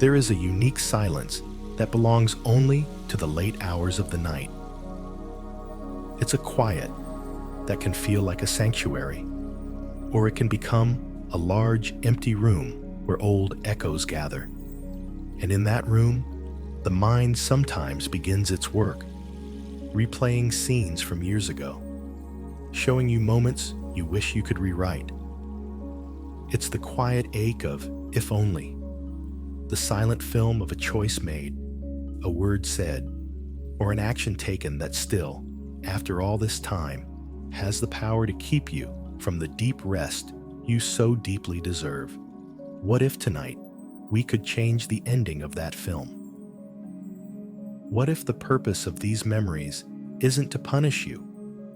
There is a unique silence that belongs only to the late hours of the night. It's a quiet that can feel like a sanctuary, or it can become a large, empty room where old echoes gather. And in that room, the mind sometimes begins its work, replaying scenes from years ago, showing you moments you wish you could rewrite. It's the quiet ache of if only, the silent film of a choice made, a word said, or an action taken that still, after all this time, has the power to keep you from the deep rest you so deeply deserve. What if tonight we could change the ending of that film? What if the purpose of these memories isn't to punish you,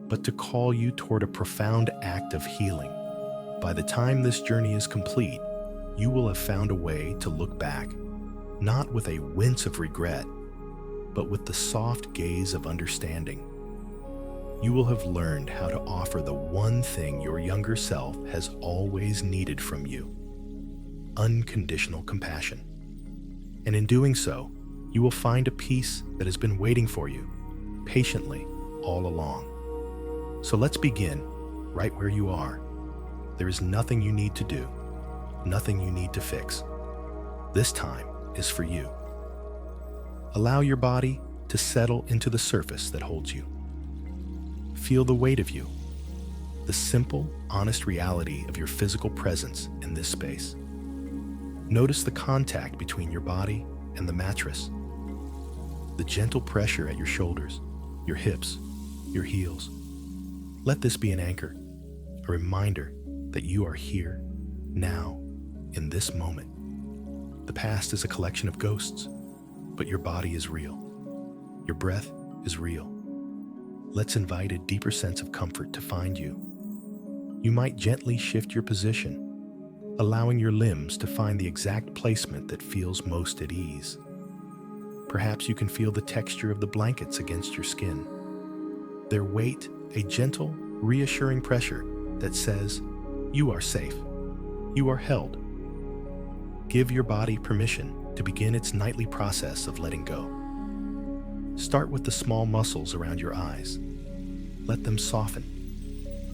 but to call you toward a profound act of healing? By the time this journey is complete, you will have found a way to look back, not with a wince of regret, but with the soft gaze of understanding. You will have learned how to offer the one thing your younger self has always needed from you: unconditional compassion. And in doing so, you will find a peace that has been waiting for you, patiently, all along. So let's begin right where you are. There is nothing you need to do, nothing you need to fix. This time is for you. Allow your body to settle into the surface that holds you. Feel the weight of you, the simple, honest reality of your physical presence in this space. Notice the contact between your body and the mattress, the gentle pressure at your shoulders, your hips, your heels. Let this be an anchor, a reminder that you are here, now, in this moment. The past is a collection of ghosts, but your body is real. Your breath is real. Let's invite a deeper sense of comfort to find you. You might gently shift your position, allowing your limbs to find the exact placement that feels most at ease. Perhaps you can feel the texture of the blankets against your skin. Their weight, a gentle, reassuring pressure that says, you are safe. You are held. Give your body permission to begin its nightly process of letting go. Start with the small muscles around your eyes. Let them soften,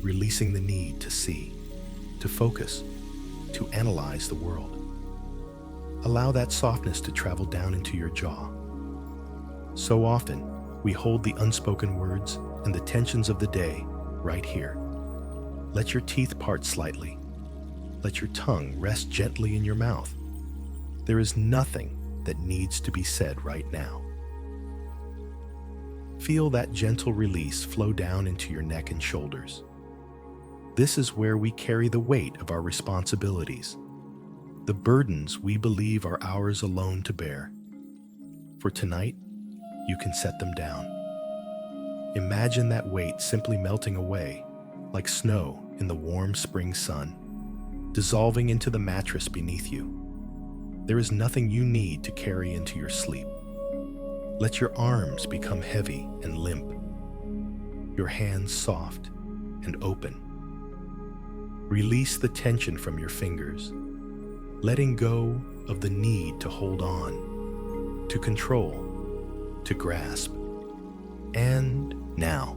releasing the need to see, to focus, to analyze the world. Allow that softness to travel down into your jaw. So often, we hold the unspoken words and the tensions of the day right here. Let your teeth part slightly. Let your tongue rest gently in your mouth. There is nothing that needs to be said right now. Feel that gentle release flow down into your neck and shoulders. This is where we carry the weight of our responsibilities, the burdens we believe are ours alone to bear. For tonight, you can set them down. Imagine that weight simply melting away, like snow in the warm spring sun, dissolving into the mattress beneath you. There is nothing you need to carry into your sleep. Let your arms become heavy and limp, your hands soft and open. Release the tension from your fingers, letting go of the need to hold on, to control, to grasp. And now,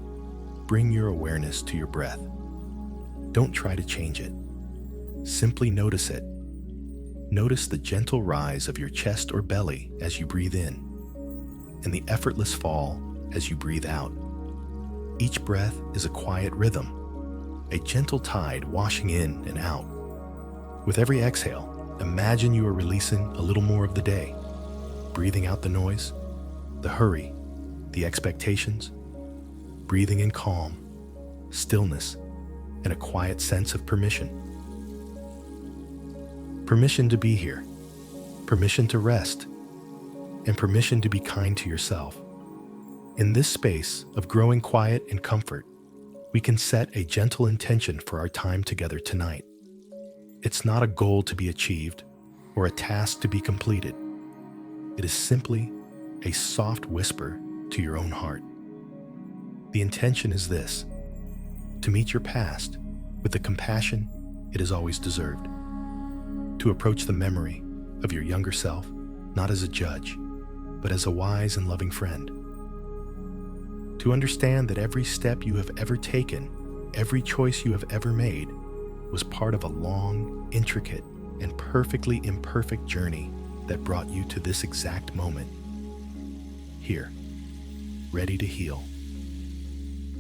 bring your awareness to your breath. Don't try to change it. Simply notice it. Notice the gentle rise of your chest or belly as you breathe in, and the effortless fall as you breathe out. Each breath is a quiet rhythm, a gentle tide washing in and out. With every exhale, imagine you are releasing a little more of the day, breathing out the noise, the hurry, the expectations, breathing in calm, stillness, and a quiet sense of permission. Permission to be here, permission to rest, and permission to be kind to yourself. In this space of growing quiet and comfort, we can set a gentle intention for our time together tonight. It's not a goal to be achieved or a task to be completed. It is simply a soft whisper to your own heart. The intention is this: to meet your past with the compassion it has always deserved, to approach the memory of your younger self not as a judge, but as a wise and loving friend. To understand that every step you have ever taken, every choice you have ever made, was part of a long, intricate, and perfectly imperfect journey that brought you to this exact moment. Here, ready to heal.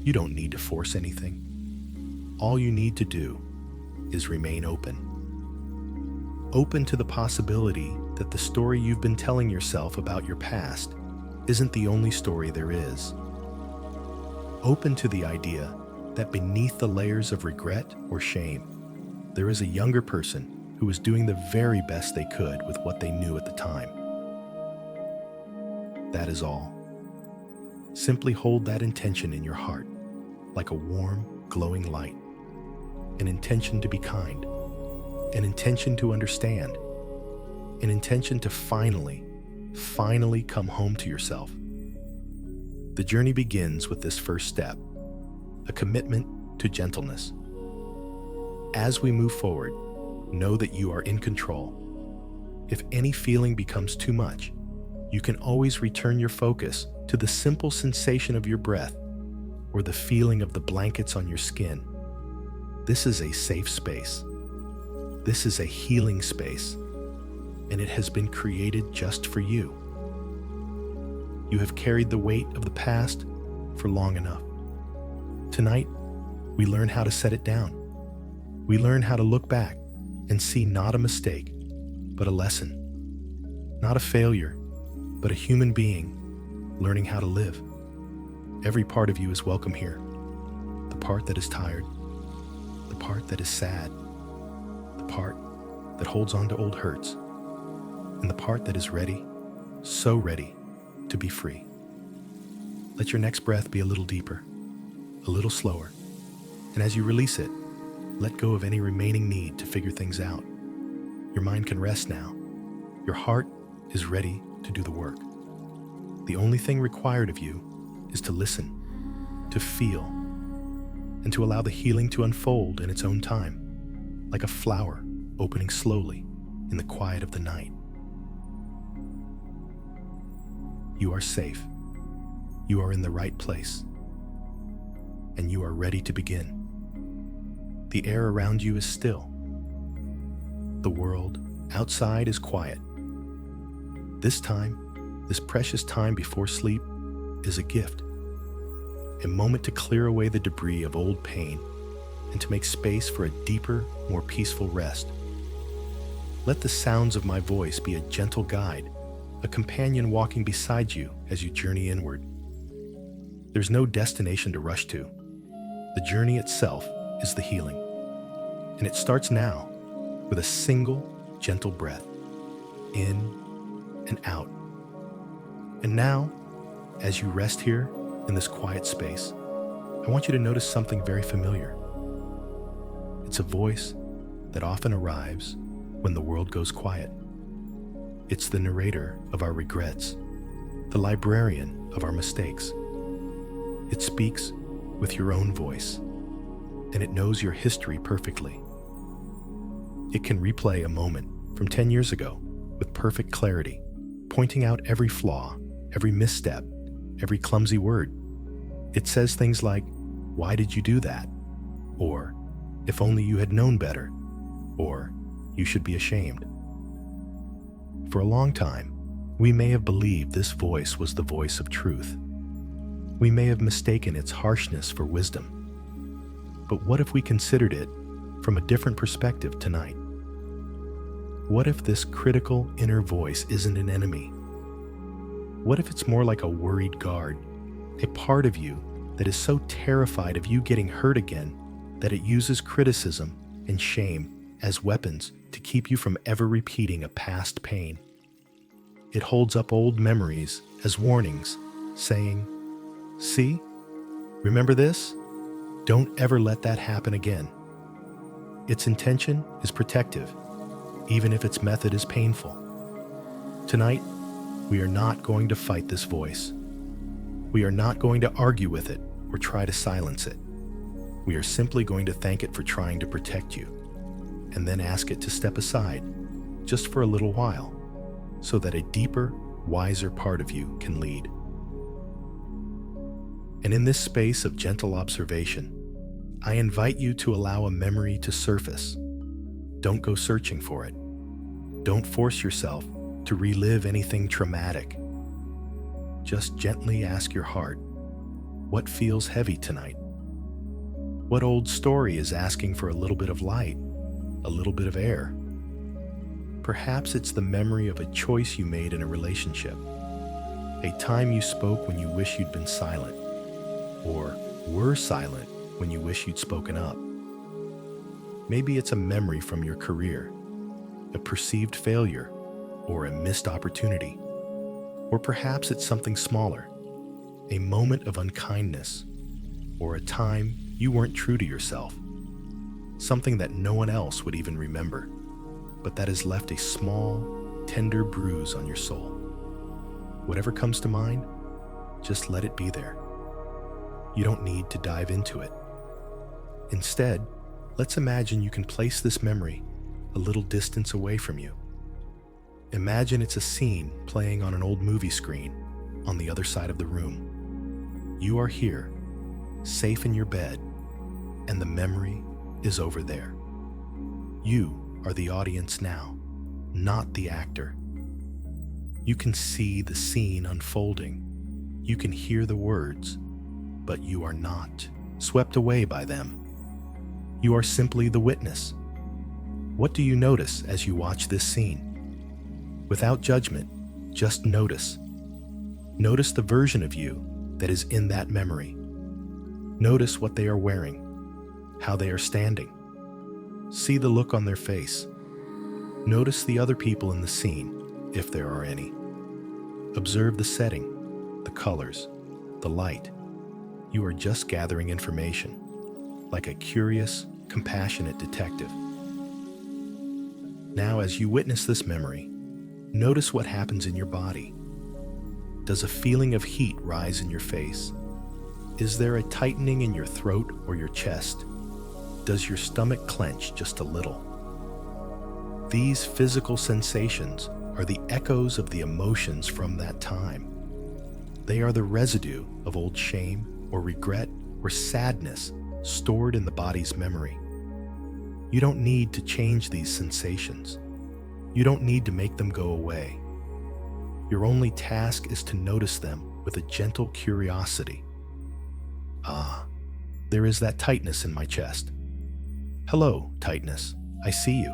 You don't need to force anything. All you need to do is remain open. Open to the possibility that the story you've been telling yourself about your past isn't the only story there is. Open to the idea that beneath the layers of regret or shame, there is a younger person who was doing the very best they could with what they knew at the time. That is all. Simply hold that intention in your heart, like a warm, glowing light. An intention to be kind, an intention to understand, an intention to finally come home to yourself. The journey begins with this first step, a commitment to gentleness. As we move forward, know that you are in control. If any feeling becomes too much, you can always return your focus to the simple sensation of your breath or the feeling of the blankets on your skin. This is a safe space. This is a healing space, and it has been created just for you. You have carried the weight of the past for long enough. Tonight, we learn how to set it down. We learn how to look back and see not a mistake, but a lesson. Not a failure, but a human being learning how to live. Every part of you is welcome here. The part that is tired, the part that is sad, the part that holds on to old hurts, and the part that is ready, so ready, to be free. Let your next breath be a little deeper, a little slower, and as you release it, let go of any remaining need to figure things out. Your mind can rest now. Your heart is ready to do the work. The only thing required of you is to listen, to feel, and to allow the healing to unfold in its own time, like a flower opening slowly in the quiet of the night. You are safe. You are in the right place. And you are ready to begin. The air around you is still. The world outside is quiet. This time, this precious time before sleep, is a gift. A moment to clear away the debris of old pain and to make space for a deeper, more peaceful rest. Let the sounds of my voice be a gentle guide, a companion walking beside you as you journey inward. There's no destination to rush to. The journey itself is the healing. And it starts now with a single, gentle breath, in and out. And now, as you rest here in this quiet space, I want you to notice something very familiar. It's a voice that often arrives when the world goes quiet. It's the narrator of our regrets, the librarian of our mistakes. It speaks with your own voice, and it knows your history perfectly. It can replay a moment from 10 years ago with perfect clarity, pointing out every flaw, every misstep, every clumsy word. It says things like, "Why did you do that?" Or, "If only you had known better," or, "You should be ashamed." For a long time, we may have believed this voice was the voice of truth. We may have mistaken its harshness for wisdom. But what if we considered it from a different perspective tonight? What if this critical inner voice isn't an enemy? What if it's more like a worried guard, a part of you that is so terrified of you getting hurt again that it uses criticism and shame as weapons to keep you from ever repeating a past pain? It holds up old memories as warnings, saying, "See? Remember this? Don't ever let that happen again." Its intention is protective, even if its method is painful. Tonight, we are not going to fight this voice. We are not going to argue with it or try to silence it. We are simply going to thank it for trying to protect you, and then ask it to step aside, just for a little while, so that a deeper, wiser part of you can lead. And in this space of gentle observation, I invite you to allow a memory to surface. Don't go searching for it. Don't force yourself to relive anything traumatic. Just gently ask your heart, what feels heavy tonight? What old story is asking for a little bit of light, a little bit of air? Perhaps it's the memory of a choice you made in a relationship, a time you spoke when you wish you'd been silent, or were silent when you wish you'd spoken up. Maybe it's a memory from your career, a perceived failure, or a missed opportunity. Or perhaps it's something smaller, a moment of unkindness, or a time you weren't true to yourself, something that no one else would even remember, but that has left a small, tender bruise on your soul. Whatever comes to mind, just let it be there. You don't need to dive into it. Instead, let's imagine you can place this memory a little distance away from you. Imagine it's a scene playing on an old movie screen on the other side of the room. You are here, safe in your bed, and the memory is over there. You are the audience now, not the actor. You can see the scene unfolding. You can hear the words, but you are not swept away by them. You are simply the witness. What do you notice as you watch this scene? Without judgment, just notice. Notice the version of you that is in that memory. Notice what they are wearing, how they are standing. See the look on their face. Notice the other people in the scene, if there are any. Observe the setting, the colors, the light. You are just gathering information, like a curious, compassionate detective. Now, as you witness this memory, notice what happens in your body. Does a feeling of heat rise in your face? Is there a tightening in your throat or your chest? Does your stomach clench just a little? These physical sensations are the echoes of the emotions from that time. They are the residue of old shame or regret or sadness stored in the body's memory. You don't need to change these sensations. You don't need to make them go away. Your only task is to notice them with a gentle curiosity. Ah, there is that tightness in my chest. Hello, tightness. I see you.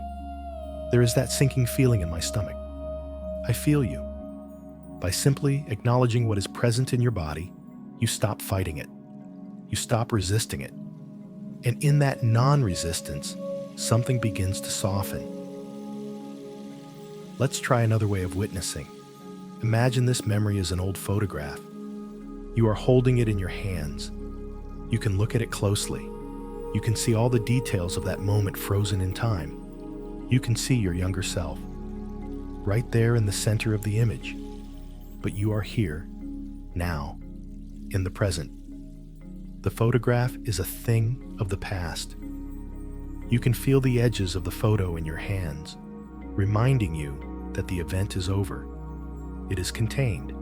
There is that sinking feeling in my stomach. I feel you. By simply acknowledging what is present in your body, you stop fighting it. You stop resisting it. And in that non-resistance, something begins to soften. Let's try another way of witnessing. Imagine this memory as an old photograph. You are holding it in your hands. You can look at it closely. You can see all the details of that moment frozen in time. You can see your younger self, right there in the center of the image. But you are here, now, in the present. The photograph is a thing of the past. You can feel the edges of the photo in your hands, reminding you that the event is over. It is contained.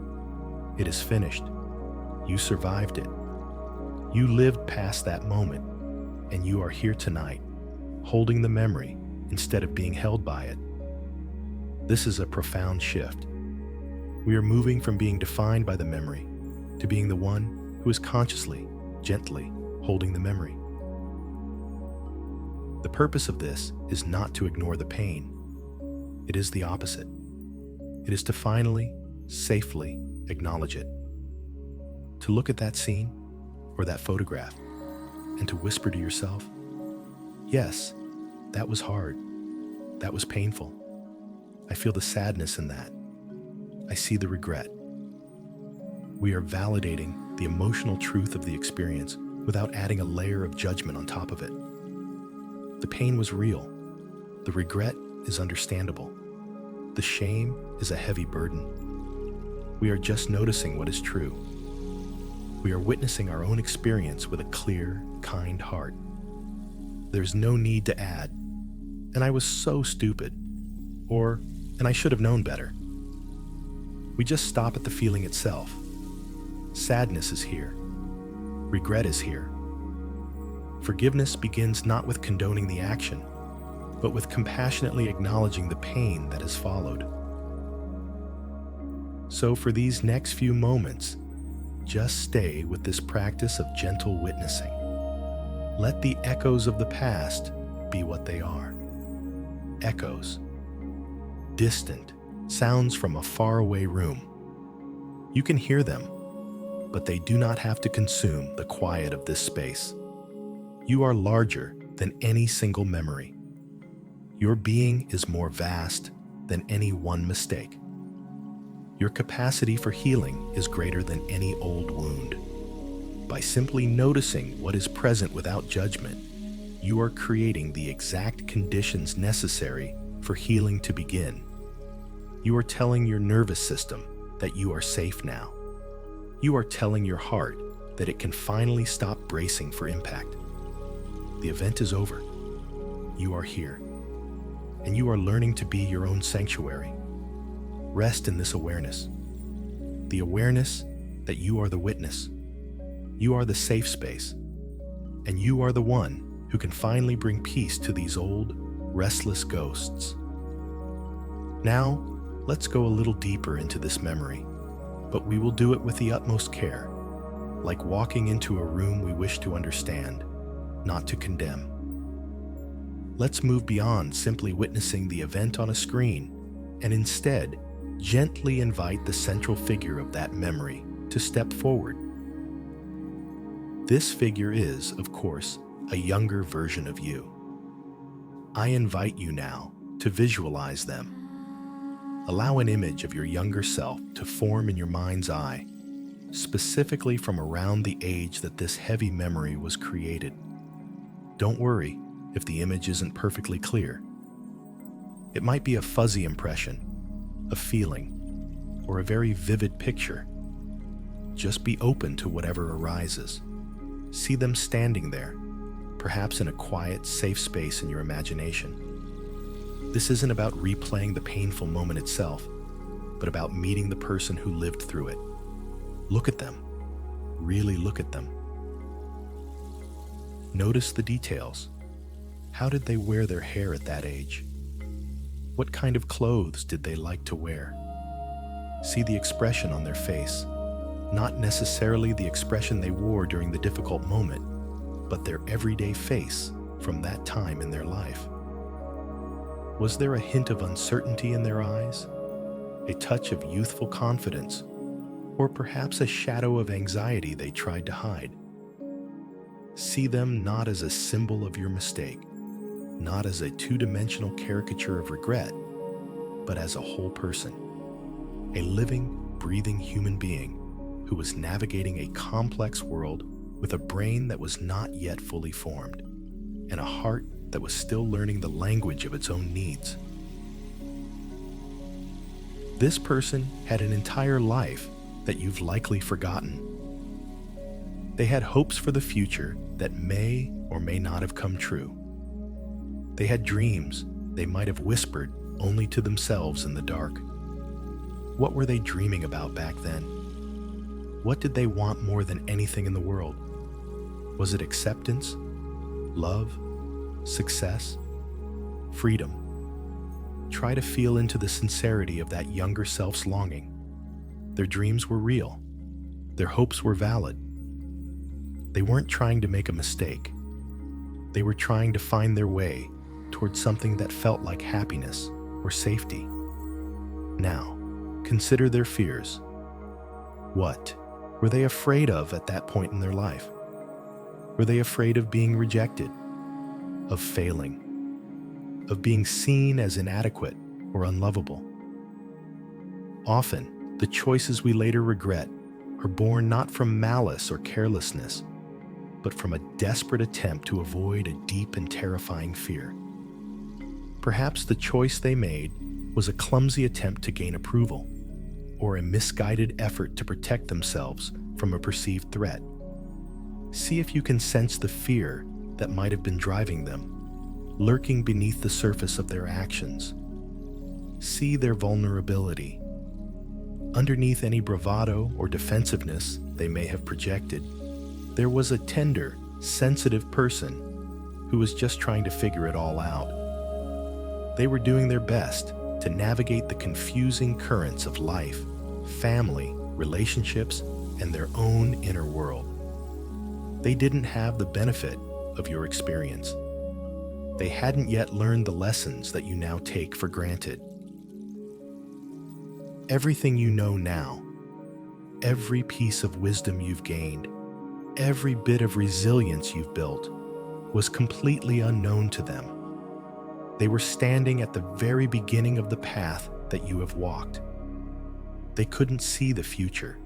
It is finished. You survived it. You lived past that moment, and you are here tonight, holding the memory instead of being held by it. This is a profound shift. We are moving from being defined by the memory to being the one who is consciously, gently holding the memory. The purpose of this is not to ignore the pain. It is the opposite. It is to finally, safely acknowledge it. To look at that scene or that photograph and to whisper to yourself, yes, that was hard. That was painful. I feel the sadness in that. I see the regret. We are validating the emotional truth of the experience without adding a layer of judgment on top of it. The pain was real. The regret is understandable. The shame is a heavy burden. We are just noticing what is true. We are witnessing our own experience with a clear, kind heart. There's no need to add, and I was so stupid, or, and I should have known better. We just stop at the feeling itself. Sadness is here. Regret is here. Forgiveness begins not with condoning the action, but with compassionately acknowledging the pain that has followed. So for these next few moments, just stay with this practice of gentle witnessing. Let the echoes of the past be what they are. Echoes. Distant sounds from a faraway room. You can hear them, but they do not have to consume the quiet of this space. You are larger than any single memory. Your being is more vast than any one mistake. Your capacity for healing is greater than any old wound. By simply noticing what is present without judgment, you are creating the exact conditions necessary for healing to begin. You are telling your nervous system that you are safe now. You are telling your heart that it can finally stop bracing for impact. The event is over. You are here. And you are learning to be your own sanctuary. Rest in this awareness. The awareness that you are the witness. You are the safe space. And you are the one who can finally bring peace to these old, restless ghosts. Now, let's go a little deeper into this memory, but we will do it with the utmost care, like walking into a room we wish to understand, not to condemn. Let's move beyond simply witnessing the event on a screen, and instead, gently invite the central figure of that memory to step forward. This figure is, of course, a younger version of you. I invite you now to visualize them. Allow an image of your younger self to form in your mind's eye, specifically from around the age that this heavy memory was created. Don't worry if the image isn't perfectly clear. It might be a fuzzy impression, a feeling, or a very vivid picture. Just be open to whatever arises. See them standing there, perhaps in a quiet, safe space in your imagination. This isn't about replaying the painful moment itself, but about meeting the person who lived through it. Look at them. Really look at them. Notice the details. How did they wear their hair at that age? What kind of clothes did they like to wear? See the expression on their face, not necessarily the expression they wore during the difficult moment, but their everyday face from that time in their life. Was there a hint of uncertainty in their eyes, a touch of youthful confidence, or perhaps a shadow of anxiety they tried to hide? See them not as a symbol of your mistake, not as a two-dimensional caricature of regret, but as a whole person, a living, breathing human being who was navigating a complex world with a brain that was not yet fully formed, and a heart that was still learning the language of its own needs. This person had an entire life that you've likely forgotten. They had hopes for the future that may or may not have come true. They had dreams they might have whispered only to themselves in the dark. What were they dreaming about back then? What did they want more than anything in the world? Was it acceptance, love, success, freedom? Try to feel into the sincerity of that younger self's longing. Their dreams were real. Their hopes were valid. They weren't trying to make a mistake. They were trying to find their way towards something that felt like happiness or safety. Now, consider their fears. What were they afraid of at that point in their life? Were they afraid of being rejected, of failing, of being seen as inadequate or unlovable? Often, the choices we later regret are born not from malice or carelessness, but from a desperate attempt to avoid a deep and terrifying fear. Perhaps the choice they made was a clumsy attempt to gain approval, or a misguided effort to protect themselves from a perceived threat. See if you can sense the fear that might have been driving them, lurking beneath the surface of their actions. See their vulnerability. Underneath any bravado or defensiveness they may have projected, there was a tender, sensitive person who was just trying to figure it all out. They were doing their best to navigate the confusing currents of life, family, relationships, and their own inner world. They didn't have the benefit of your experience. They hadn't yet learned the lessons that you now take for granted. Everything you know now, every piece of wisdom you've gained, every bit of resilience you've built, was completely unknown to them. They were standing at the very beginning of the path that you have walked. They couldn't see the future.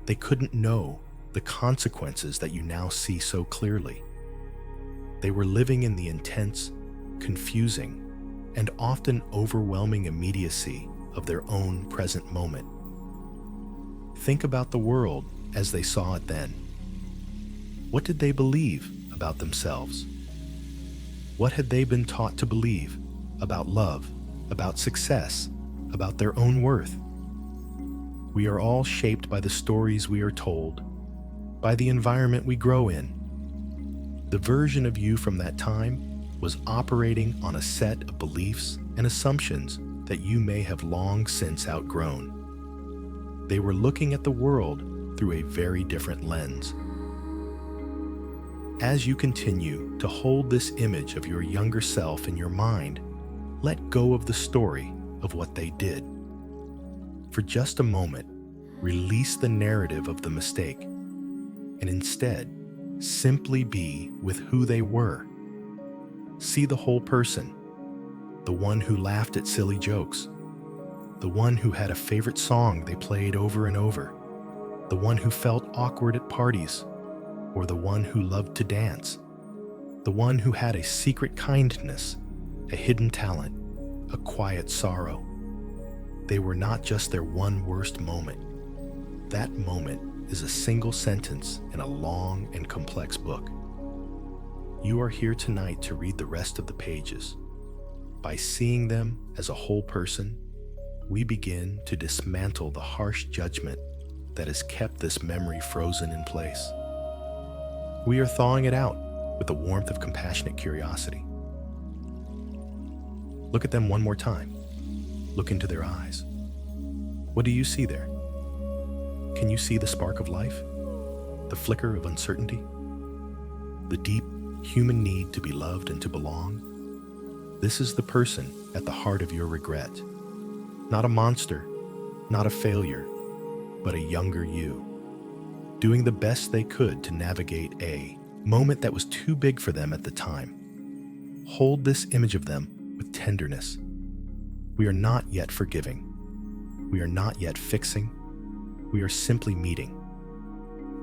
They couldn't know the consequences that you now see so clearly. They were living in the intense, confusing, and often overwhelming immediacy of their own present moment. Think about the world as they saw it then. What did they believe about themselves? What had they been taught to believe about love, about success, about their own worth? We are all shaped by the stories we are told, by the environment we grow in. The version of you from that time was operating on a set of beliefs and assumptions that you may have long since outgrown. They were looking at the world through a very different lens. As you continue to hold this image of your younger self in your mind, let go of the story of what they did. For just a moment, release the narrative of the mistake, and instead, simply be with who they were. See the whole person, the one who laughed at silly jokes, the one who had a favorite song they played over and over, the one who felt awkward at parties, or the one who loved to dance, the one who had a secret kindness, a hidden talent, a quiet sorrow. They were not just their one worst moment. That moment is a single sentence in a long and complex book. You are here tonight to read the rest of the pages. By seeing them as a whole person, we begin to dismantle the harsh judgment that has kept this memory frozen in place. We are thawing it out with the warmth of compassionate curiosity. Look at them one more time. Look into their eyes. What do you see there? Can you see the spark of life? The flicker of uncertainty? The deep human need to be loved and to belong? This is the person at the heart of your regret. Not a monster, not a failure, but a younger you, doing the best they could to navigate a moment that was too big for them at the time. Hold this image of them with tenderness. We are not yet forgiving. We are not yet fixing. We are simply meeting.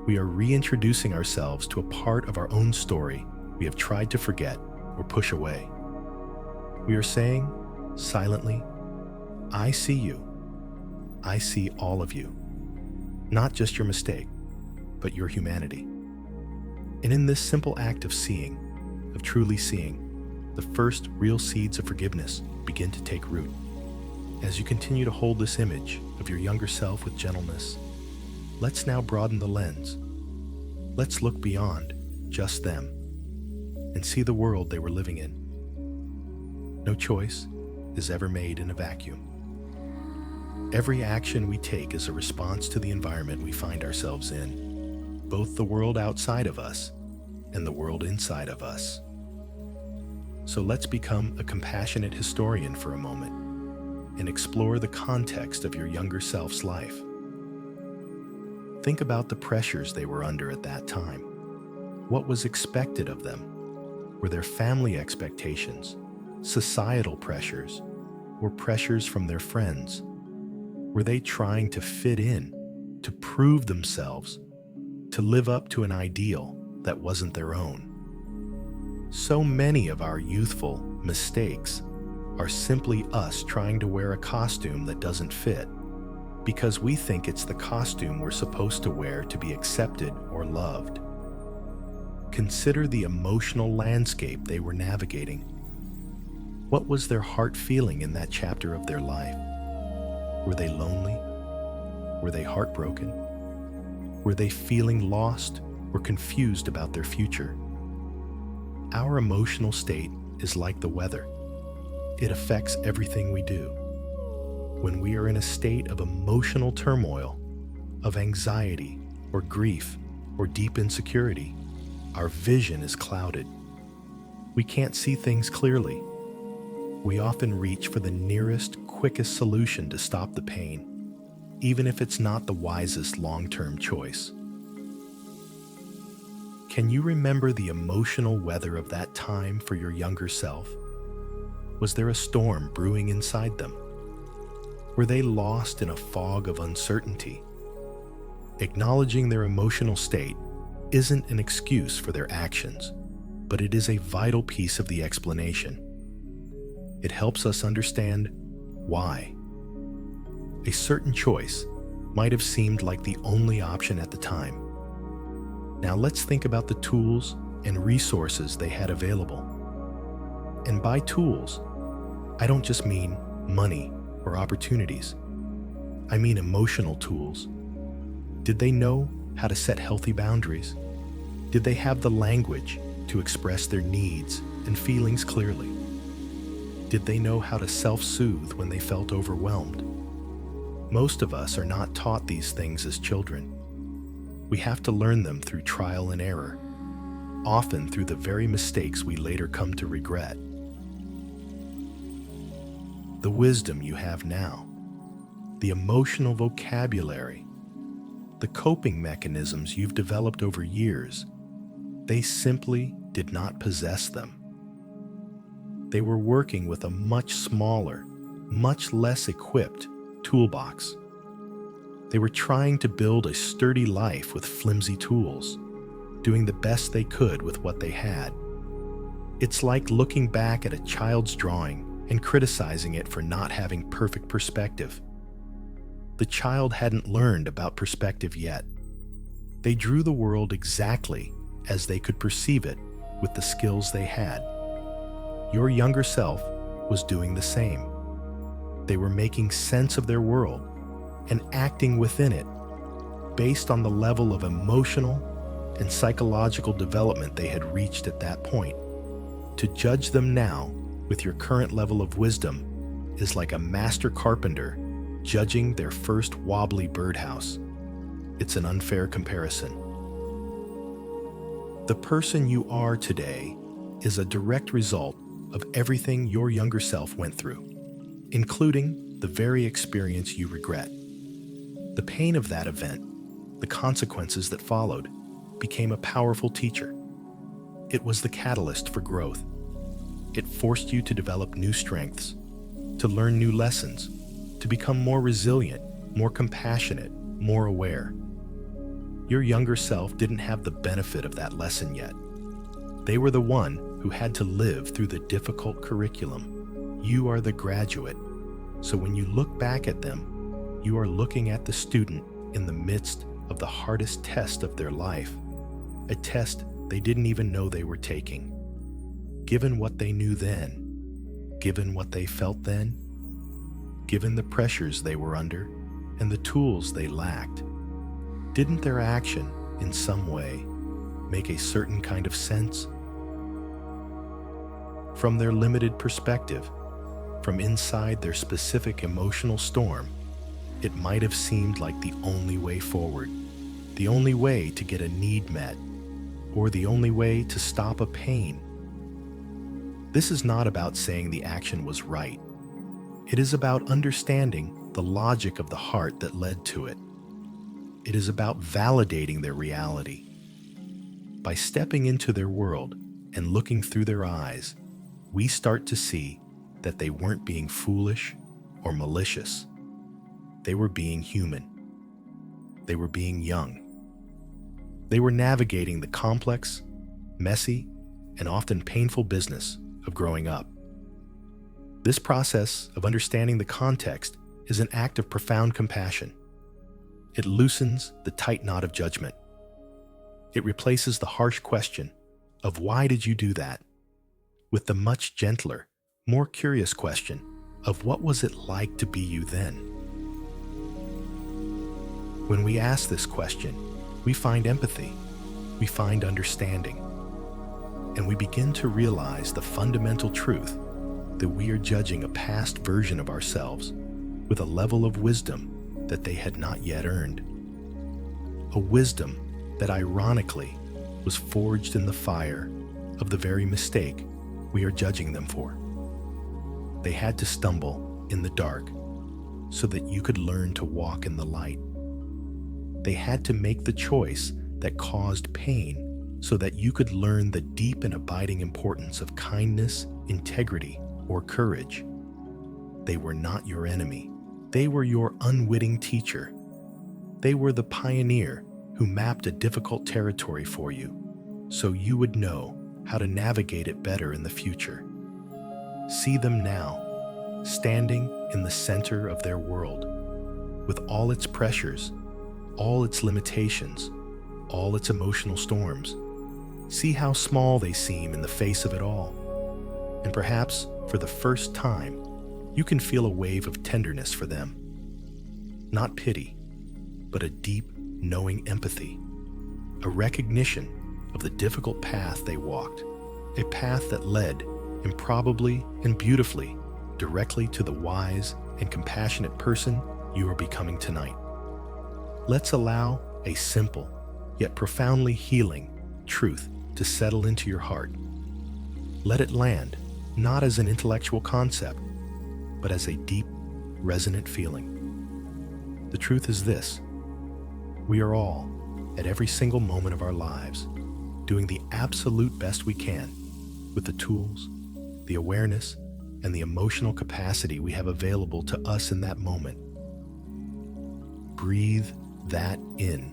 We are reintroducing ourselves to a part of our own story we have tried to forget or push away. We are saying, silently, I see you. I see all of you. Not just your mistake, but your humanity. And in this simple act of seeing, of truly seeing, the first real seeds of forgiveness begin to take root. As you continue to hold this image of your younger self with gentleness, let's now broaden the lens. Let's look beyond just them and see the world they were living in. No choice is ever made in a vacuum. Every action we take is a response to the environment we find ourselves in, both the world outside of us and the world inside of us. So let's become a compassionate historian for a moment and explore the context of your younger self's life. Think about the pressures they were under at that time. What was expected of them? Were there family expectations, societal pressures, or pressures from their friends? Were they trying to fit in, to prove themselves, to live up to an ideal that wasn't their own? So many of our youthful mistakes are simply us trying to wear a costume that doesn't fit because we think it's the costume we're supposed to wear to be accepted or loved. Consider the emotional landscape they were navigating. What was their heart feeling in that chapter of their life? Were they lonely? Were they heartbroken? Were they feeling lost or confused about their future? Our emotional state is like the weather. It affects everything we do. When we are in a state of emotional turmoil, of anxiety or grief or deep insecurity, our vision is clouded. We can't see things clearly. We often reach for the nearest, quickest solution to stop the pain, even if it's not the wisest long-term choice. Can you remember the emotional weather of that time for your younger self? Was there a storm brewing inside them? Were they lost in a fog of uncertainty? Acknowledging their emotional state isn't an excuse for their actions, but it is a vital piece of the explanation. It helps us understand why. A certain choice might have seemed like the only option at the time. Now let's think about the tools and resources they had available. And by tools, I don't just mean money or opportunities. I mean emotional tools. Did they know how to set healthy boundaries? Did they have the language to express their needs and feelings clearly? Did they know how to self-soothe when they felt overwhelmed? Most of us are not taught these things as children. We have to learn them through trial and error, often through the very mistakes we later come to regret. The wisdom you have now, the emotional vocabulary, the coping mechanisms you've developed over years, they simply did not possess them. They were working with a much smaller, much less equipped toolbox. They were trying to build a sturdy life with flimsy tools, doing the best they could with what they had. It's like looking back at a child's drawing and criticizing it for not having perfect perspective. The child hadn't learned about perspective yet. They drew the world exactly as they could perceive it with the skills they had. Your younger self was doing the same. They were making sense of their world and acting within it based on the level of emotional and psychological development they had reached at that point. To judge them now with your current level of wisdom is like a master carpenter judging their first wobbly birdhouse. It's an unfair comparison. The person you are today is a direct result of everything your younger self went through, including the very experience you regret. The pain of that event, the consequences that followed, became a powerful teacher. It was the catalyst for growth. It forced you to develop new strengths, to learn new lessons, to become more resilient, more compassionate, more aware. Your younger self didn't have the benefit of that lesson yet. They were the one who had to live through the difficult curriculum. You are the graduate. So when you look back at them, you are looking at the student in the midst of the hardest test of their life, a test they didn't even know they were taking. Given what they knew then, given what they felt then, given the pressures they were under and the tools they lacked, didn't their action, in some way, make a certain kind of sense? From their limited perspective, from inside their specific emotional storm, it might have seemed like the only way forward, the only way to get a need met, or the only way to stop a pain. This is not about saying the action was right. It is about understanding the logic of the heart that led to it. It is about validating their reality. By stepping into their world and looking through their eyes, we start to see that they weren't being foolish or malicious. They were being human. They were being young. They were navigating the complex, messy, and often painful business of growing up. This process of understanding the context is an act of profound compassion. It loosens the tight knot of judgment. It replaces the harsh question of why did you do that with the much gentler, more curious question of what was it like to be you then? When we ask this question, we find empathy, we find understanding, and we begin to realize the fundamental truth that we are judging a past version of ourselves with a level of wisdom that they had not yet earned. A wisdom that ironically was forged in the fire of the very mistake we are judging them for. They had to stumble in the dark so that you could learn to walk in the light. They had to make the choice that caused pain so that you could learn the deep and abiding importance of kindness, integrity, or courage. They were not your enemy. They were your unwitting teacher. They were the pioneer who mapped a difficult territory for you so you would know how to navigate it better in the future. See them now, standing in the center of their world, with all its pressures, all its limitations, all its emotional storms. See how small they seem in the face of it all. And perhaps, for the first time, you can feel a wave of tenderness for them. Not pity, but a deep, knowing empathy, a recognition of the difficult path they walked, a path that led, improbably and beautifully, directly to the wise and compassionate person you are becoming tonight. Let's allow a simple, yet profoundly healing, truth to settle into your heart. Let it land, not as an intellectual concept, but as a deep, resonant feeling. The truth is this: we are all, at every single moment of our lives, doing the absolute best we can with the tools, the awareness, and the emotional capacity we have available to us in that moment. Breathe that in.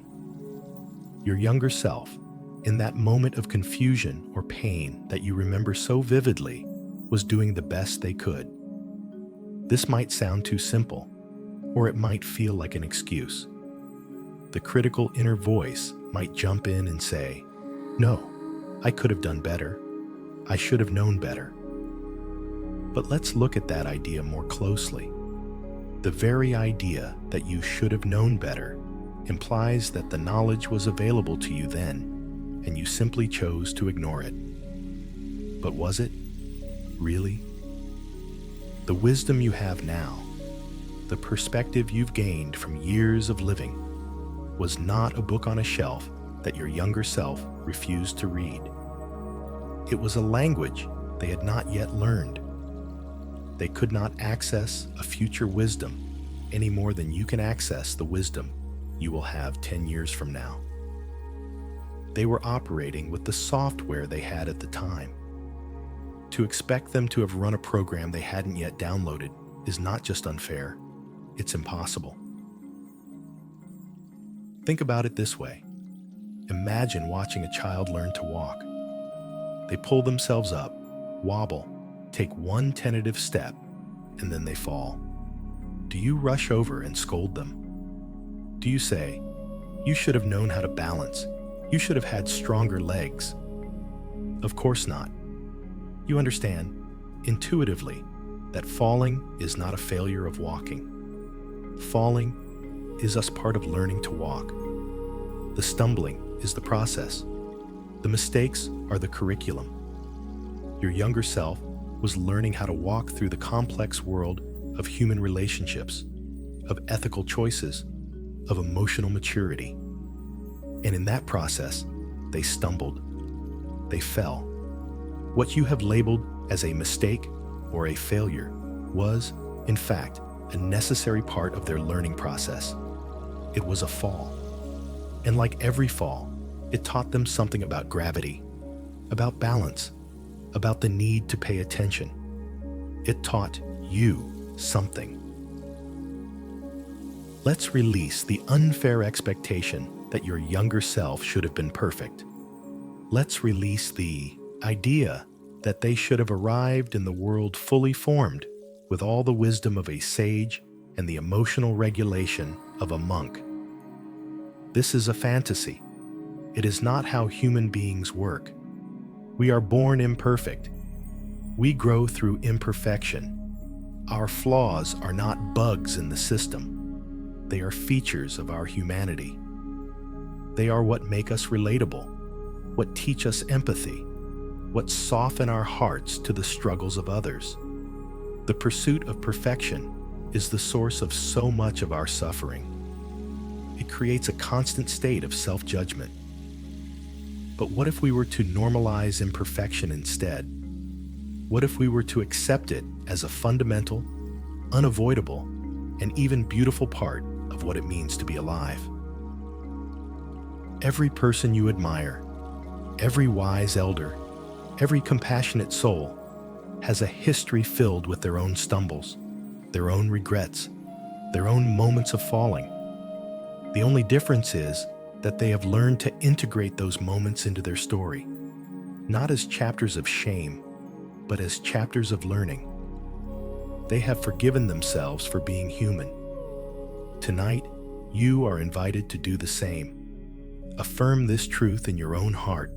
Your younger self, in that moment of confusion or pain that you remember so vividly, was doing the best they could. This might sound too simple, or it might feel like an excuse. The critical inner voice might jump in and say, "No, I could have done better. I should have known better." But let's look at that idea more closely. The very idea that you should have known better implies that the knowledge was available to you then, and you simply chose to ignore it. But was it? Really? The wisdom you have now, the perspective you've gained from years of living, was not a book on a shelf that your younger self refused to read. It was a language they had not yet learned. They could not access a future wisdom any more than you can access the wisdom you will have 10 years from now. They were operating with the software they had at the time. To expect them to have run a program they hadn't yet downloaded is not just unfair, it's impossible. Think about it this way. Imagine watching a child learn to walk. They pull themselves up, wobble, take one tentative step, and then they fall. Do you rush over and scold them? Do you say, "You should have known how to balance. You should have had stronger legs"? Of course not. You understand, intuitively, that falling is not a failure of walking. Falling is us part of learning to walk. The stumbling is the process. The mistakes are the curriculum. Your younger self was learning how to walk through the complex world of human relationships, of ethical choices, of emotional maturity. And in that process, they stumbled. They fell. What you have labeled as a mistake or a failure was, in fact, a necessary part of their learning process. It was a fall. And like every fall, it taught them something about gravity, about balance, about the need to pay attention. It taught you something. Let's release the unfair expectation that your younger self should have been perfect. Let's release the idea that they should have arrived in the world fully formed, with all the wisdom of a sage and the emotional regulation of a monk. This is a fantasy. It is not how human beings work. We are born imperfect. We grow through imperfection. Our flaws are not bugs in the system. They are features of our humanity. They are what make us relatable, what teach us empathy, what soften our hearts to the struggles of others. The pursuit of perfection is the source of so much of our suffering. It creates a constant state of self-judgment. But what if we were to normalize imperfection instead? What if we were to accept it as a fundamental, unavoidable, and even beautiful part of what it means to be alive? Every person you admire, every wise elder, every compassionate soul has a history filled with their own stumbles, their own regrets, their own moments of falling. The only difference is that they have learned to integrate those moments into their story, not as chapters of shame, but as chapters of learning. They have forgiven themselves for being human. Tonight, you are invited to do the same. Affirm this truth in your own heart.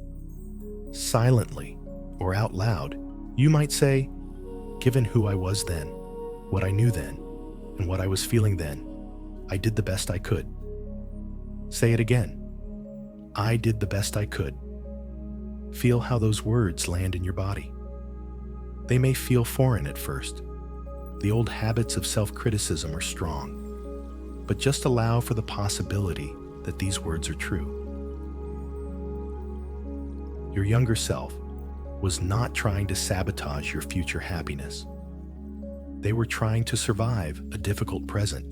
Silently or out loud, you might say, given who I was then, what I knew then, and what I was feeling then, I did the best I could. Say it again. I did the best I could. Feel how those words land in your body. They may feel foreign at first. The old habits of self-criticism are strong, but just allow for the possibility that these words are true. Your younger self was not trying to sabotage your future happiness. They were trying to survive a difficult present.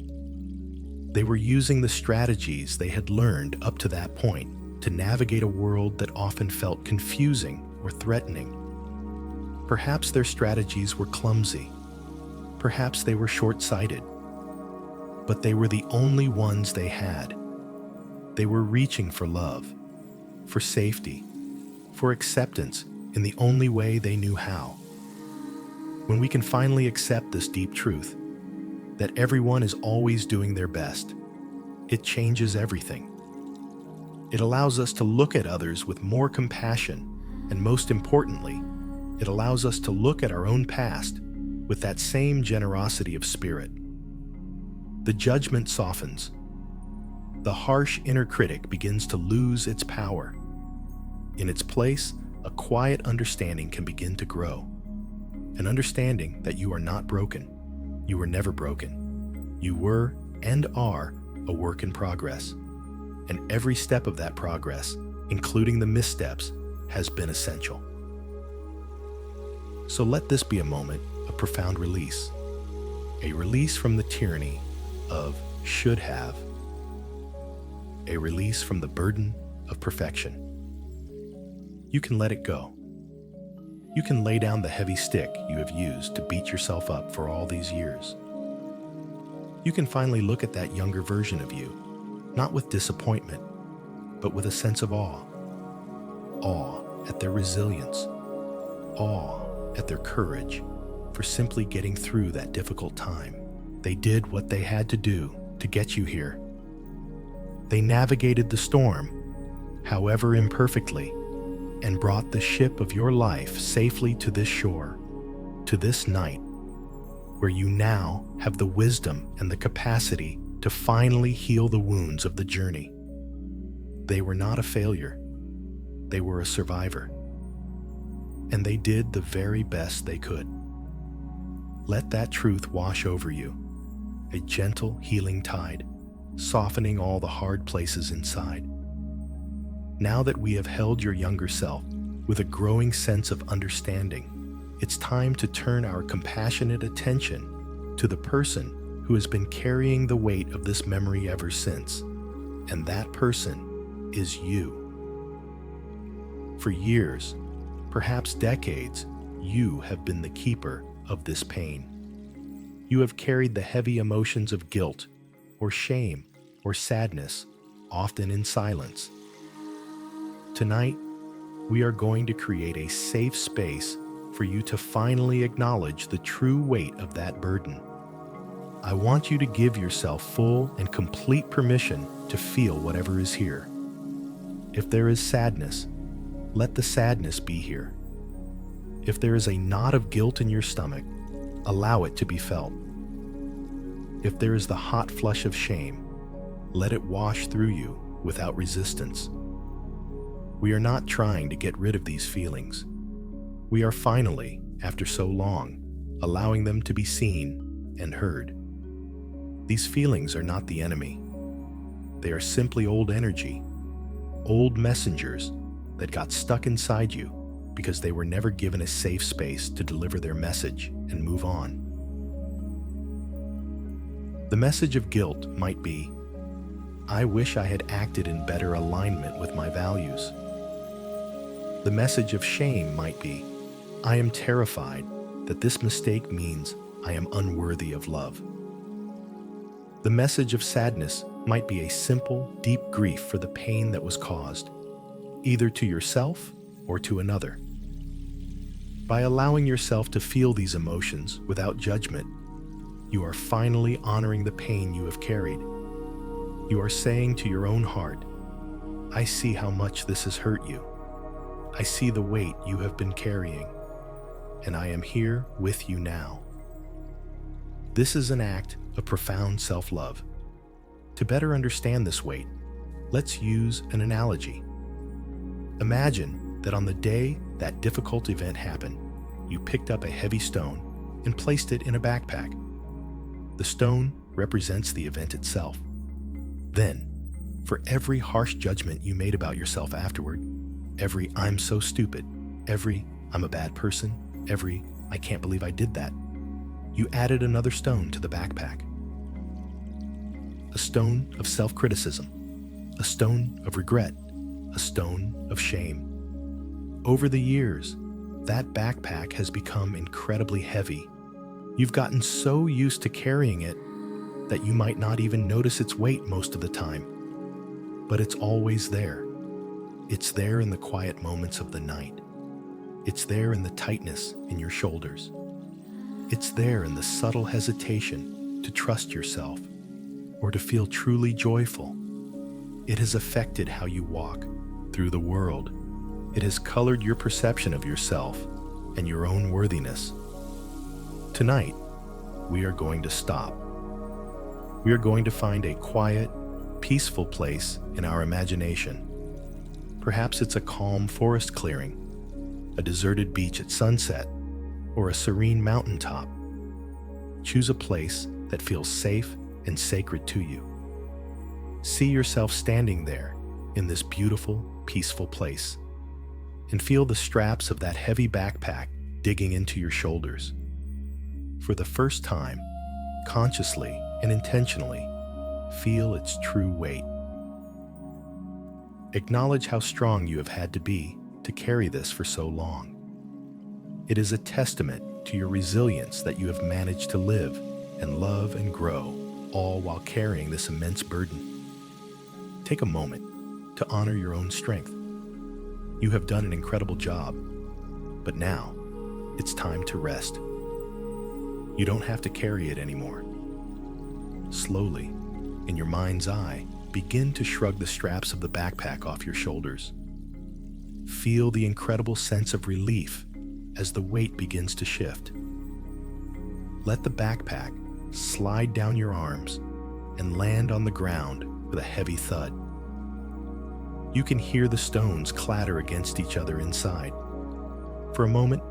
They were using the strategies they had learned up to that point to navigate a world that often felt confusing or threatening. Perhaps their strategies were clumsy. Perhaps they were short-sighted. But they were the only ones they had. They were reaching for love, for safety, for acceptance in the only way they knew how. When we can finally accept this deep truth, that everyone is always doing their best, it changes everything. It allows us to look at others with more compassion, and most importantly, it allows us to look at our own past with that same generosity of spirit. The judgment softens. The harsh inner critic begins to lose its power. In its place, a quiet understanding can begin to grow. An understanding that you are not broken. You were never broken. You were and are a work in progress. And every step of that progress, including the missteps, has been essential. So let this be a moment of profound release. A release from the tyranny of should have. A release from the burden of perfection. You can let it go. You can lay down the heavy stick you have used to beat yourself up for all these years. You can finally look at that younger version of you, not with disappointment, but with a sense of awe. Awe at their resilience. Awe at their courage for simply getting through that difficult time. They did what they had to do to get you here. They navigated the storm, however imperfectly, and brought the ship of your life safely to this shore, to this night, where you now have the wisdom and the capacity to finally heal the wounds of the journey. They were not a failure. They were a survivor. And they did the very best they could. Let that truth wash over you, a gentle, healing tide, softening all the hard places inside. Now that we have held your younger self with a growing sense of understanding, it's time to turn our compassionate attention to the person who has been carrying the weight of this memory ever since. And that person is you. For years, perhaps decades, you have been the keeper of this pain. You have carried the heavy emotions of guilt, or shame, or sadness, often in silence. Tonight, we are going to create a safe space for you to finally acknowledge the true weight of that burden. I want you to give yourself full and complete permission to feel whatever is here. If there is sadness, let the sadness be here. If there is a knot of guilt in your stomach, allow it to be felt. If there is the hot flush of shame, Let it wash through you without resistance. We are not trying to get rid of these feelings. We are finally, after so long, allowing them to be seen and heard. These feelings are not the enemy. They are simply old energy, old messengers that got stuck inside you because they were never given a safe space to deliver their message and move on. The message of guilt might be, I wish I had acted in better alignment with my values. The message of shame might be, I am terrified that this mistake means I am unworthy of love. The message of sadness might be a simple, deep grief for the pain that was caused, either to yourself or to another. By allowing yourself to feel these emotions without judgment, you are finally honoring the pain you have carried. You are saying to your own heart, I see how much this has hurt you. I see the weight you have been carrying, and I am here with you now. This is an act of profound self-love. To better understand this weight, let's use an analogy. Imagine that on the day that difficult event happened, you picked up a heavy stone and placed it in a backpack. The stone represents the event itself. Then, for every harsh judgment you made about yourself afterward, every I'm so stupid, every I'm a bad person, every I can't believe I did that, you added another stone to the backpack. A stone of self-criticism, a stone of regret, a stone of shame. Over the years, that backpack has become incredibly heavy. You've gotten so used to carrying it that you might not even notice its weight most of the time. But it's always there. It's there in the quiet moments of the night. It's there in the tightness in your shoulders. It's there in the subtle hesitation to trust yourself or to feel truly joyful. It has affected how you walk through the world. It has colored your perception of yourself and your own worthiness. Tonight, we are going to stop. We are going to find a quiet, peaceful place in our imagination. Perhaps it's a calm forest clearing, a deserted beach at sunset, or a serene mountaintop. Choose a place that feels safe and sacred to you. See yourself standing there in this beautiful, peaceful place, and feel the straps of that heavy backpack digging into your shoulders. For the first time, consciously and intentionally, feel its true weight. Acknowledge how strong you have had to be to carry this for so long. It is a testament to your resilience that you have managed to live and love and grow, all while carrying this immense burden. Take a moment to honor your own strength. You have done an incredible job, but now it's time to rest. You don't have to carry it anymore. Slowly, in your mind's eye, begin to shrug the straps of the backpack off your shoulders. Feel the incredible sense of relief as the weight begins to shift. Let the backpack slide down your arms and land on the ground with a heavy thud. You can hear the stones clatter against each other inside. For a moment,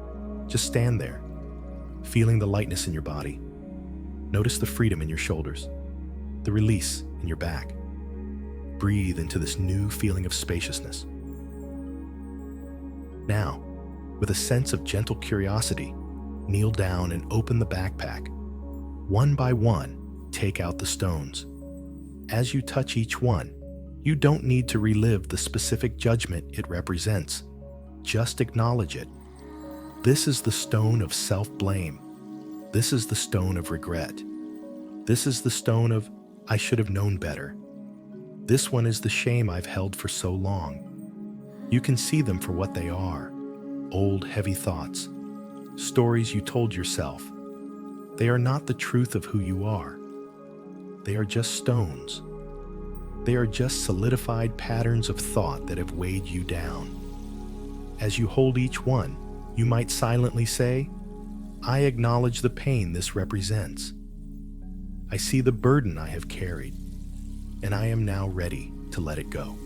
just stand there, feeling the lightness in your body. Notice the freedom in your shoulders, the release in your back. Breathe into this new feeling of spaciousness. Now, with a sense of gentle curiosity, kneel down and open the backpack. One by one, take out the stones. As you touch each one, you don't need to relive the specific judgment it represents. Just acknowledge it. This is the stone of self-blame. This is the stone of regret. This is the stone of, I should have known better. This one is the shame I've held for so long. You can see them for what they are. Old, heavy thoughts. Stories you told yourself. They are not the truth of who you are. They are just stones. They are just solidified patterns of thought that have weighed you down. As you hold each one, you might silently say, I acknowledge the pain this represents. I see the burden I have carried. and I am now ready to let it go.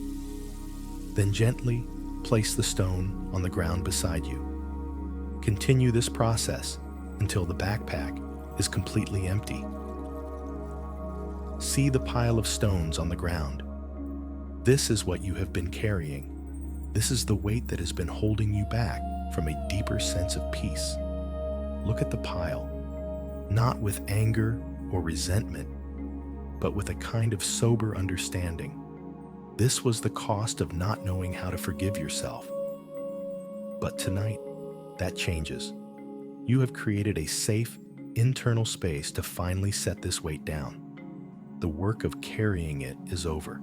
Then gently place the stone on the ground beside you. Continue this process until the backpack is completely empty. See the pile of stones on the ground. This is what you have been carrying. This is the weight that has been holding you back from a deeper sense of peace. Look at the pile, not with anger or resentment, but with a kind of sober understanding. This was the cost of not knowing how to forgive yourself. But tonight, that changes. You have created a safe, internal space to finally set this weight down. The work of carrying it is over.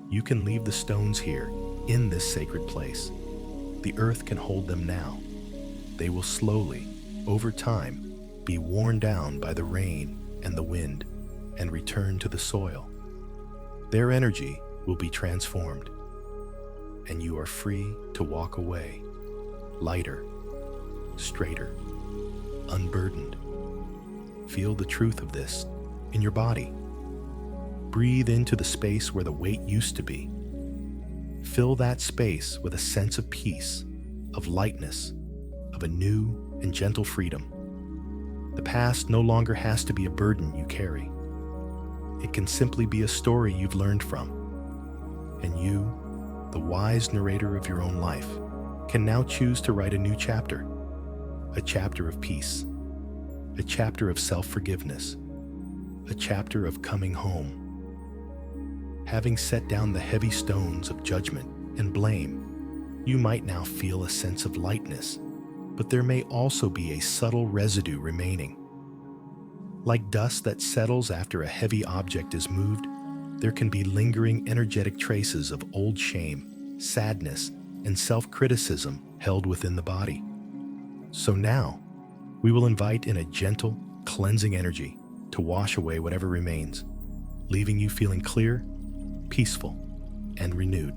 You can leave the stones here, in this sacred place. The earth can hold them now. They will slowly, over time, be worn down by the rain and the wind and return to the soil. Their energy will be transformed, and you are free to walk away, lighter, straighter, unburdened. Feel the truth of this in your body. Breathe into the space where the weight used to be. Fill that space with a sense of peace, of lightness, of a new and gentle freedom. The past no longer has to be a burden you carry. It can simply be a story you've learned from. And you, the wise narrator of your own life, can now choose to write a new chapter. A chapter of peace. A chapter of self-forgiveness. A chapter of coming home. Having set down the heavy stones of judgment and blame, you might now feel a sense of lightness, but there may also be a subtle residue remaining. Like dust that settles after a heavy object is moved, there can be lingering energetic traces of old shame, sadness, and self-criticism held within the body. So now, we will invite in a gentle, cleansing energy to wash away whatever remains, leaving you feeling clear, peaceful, and renewed.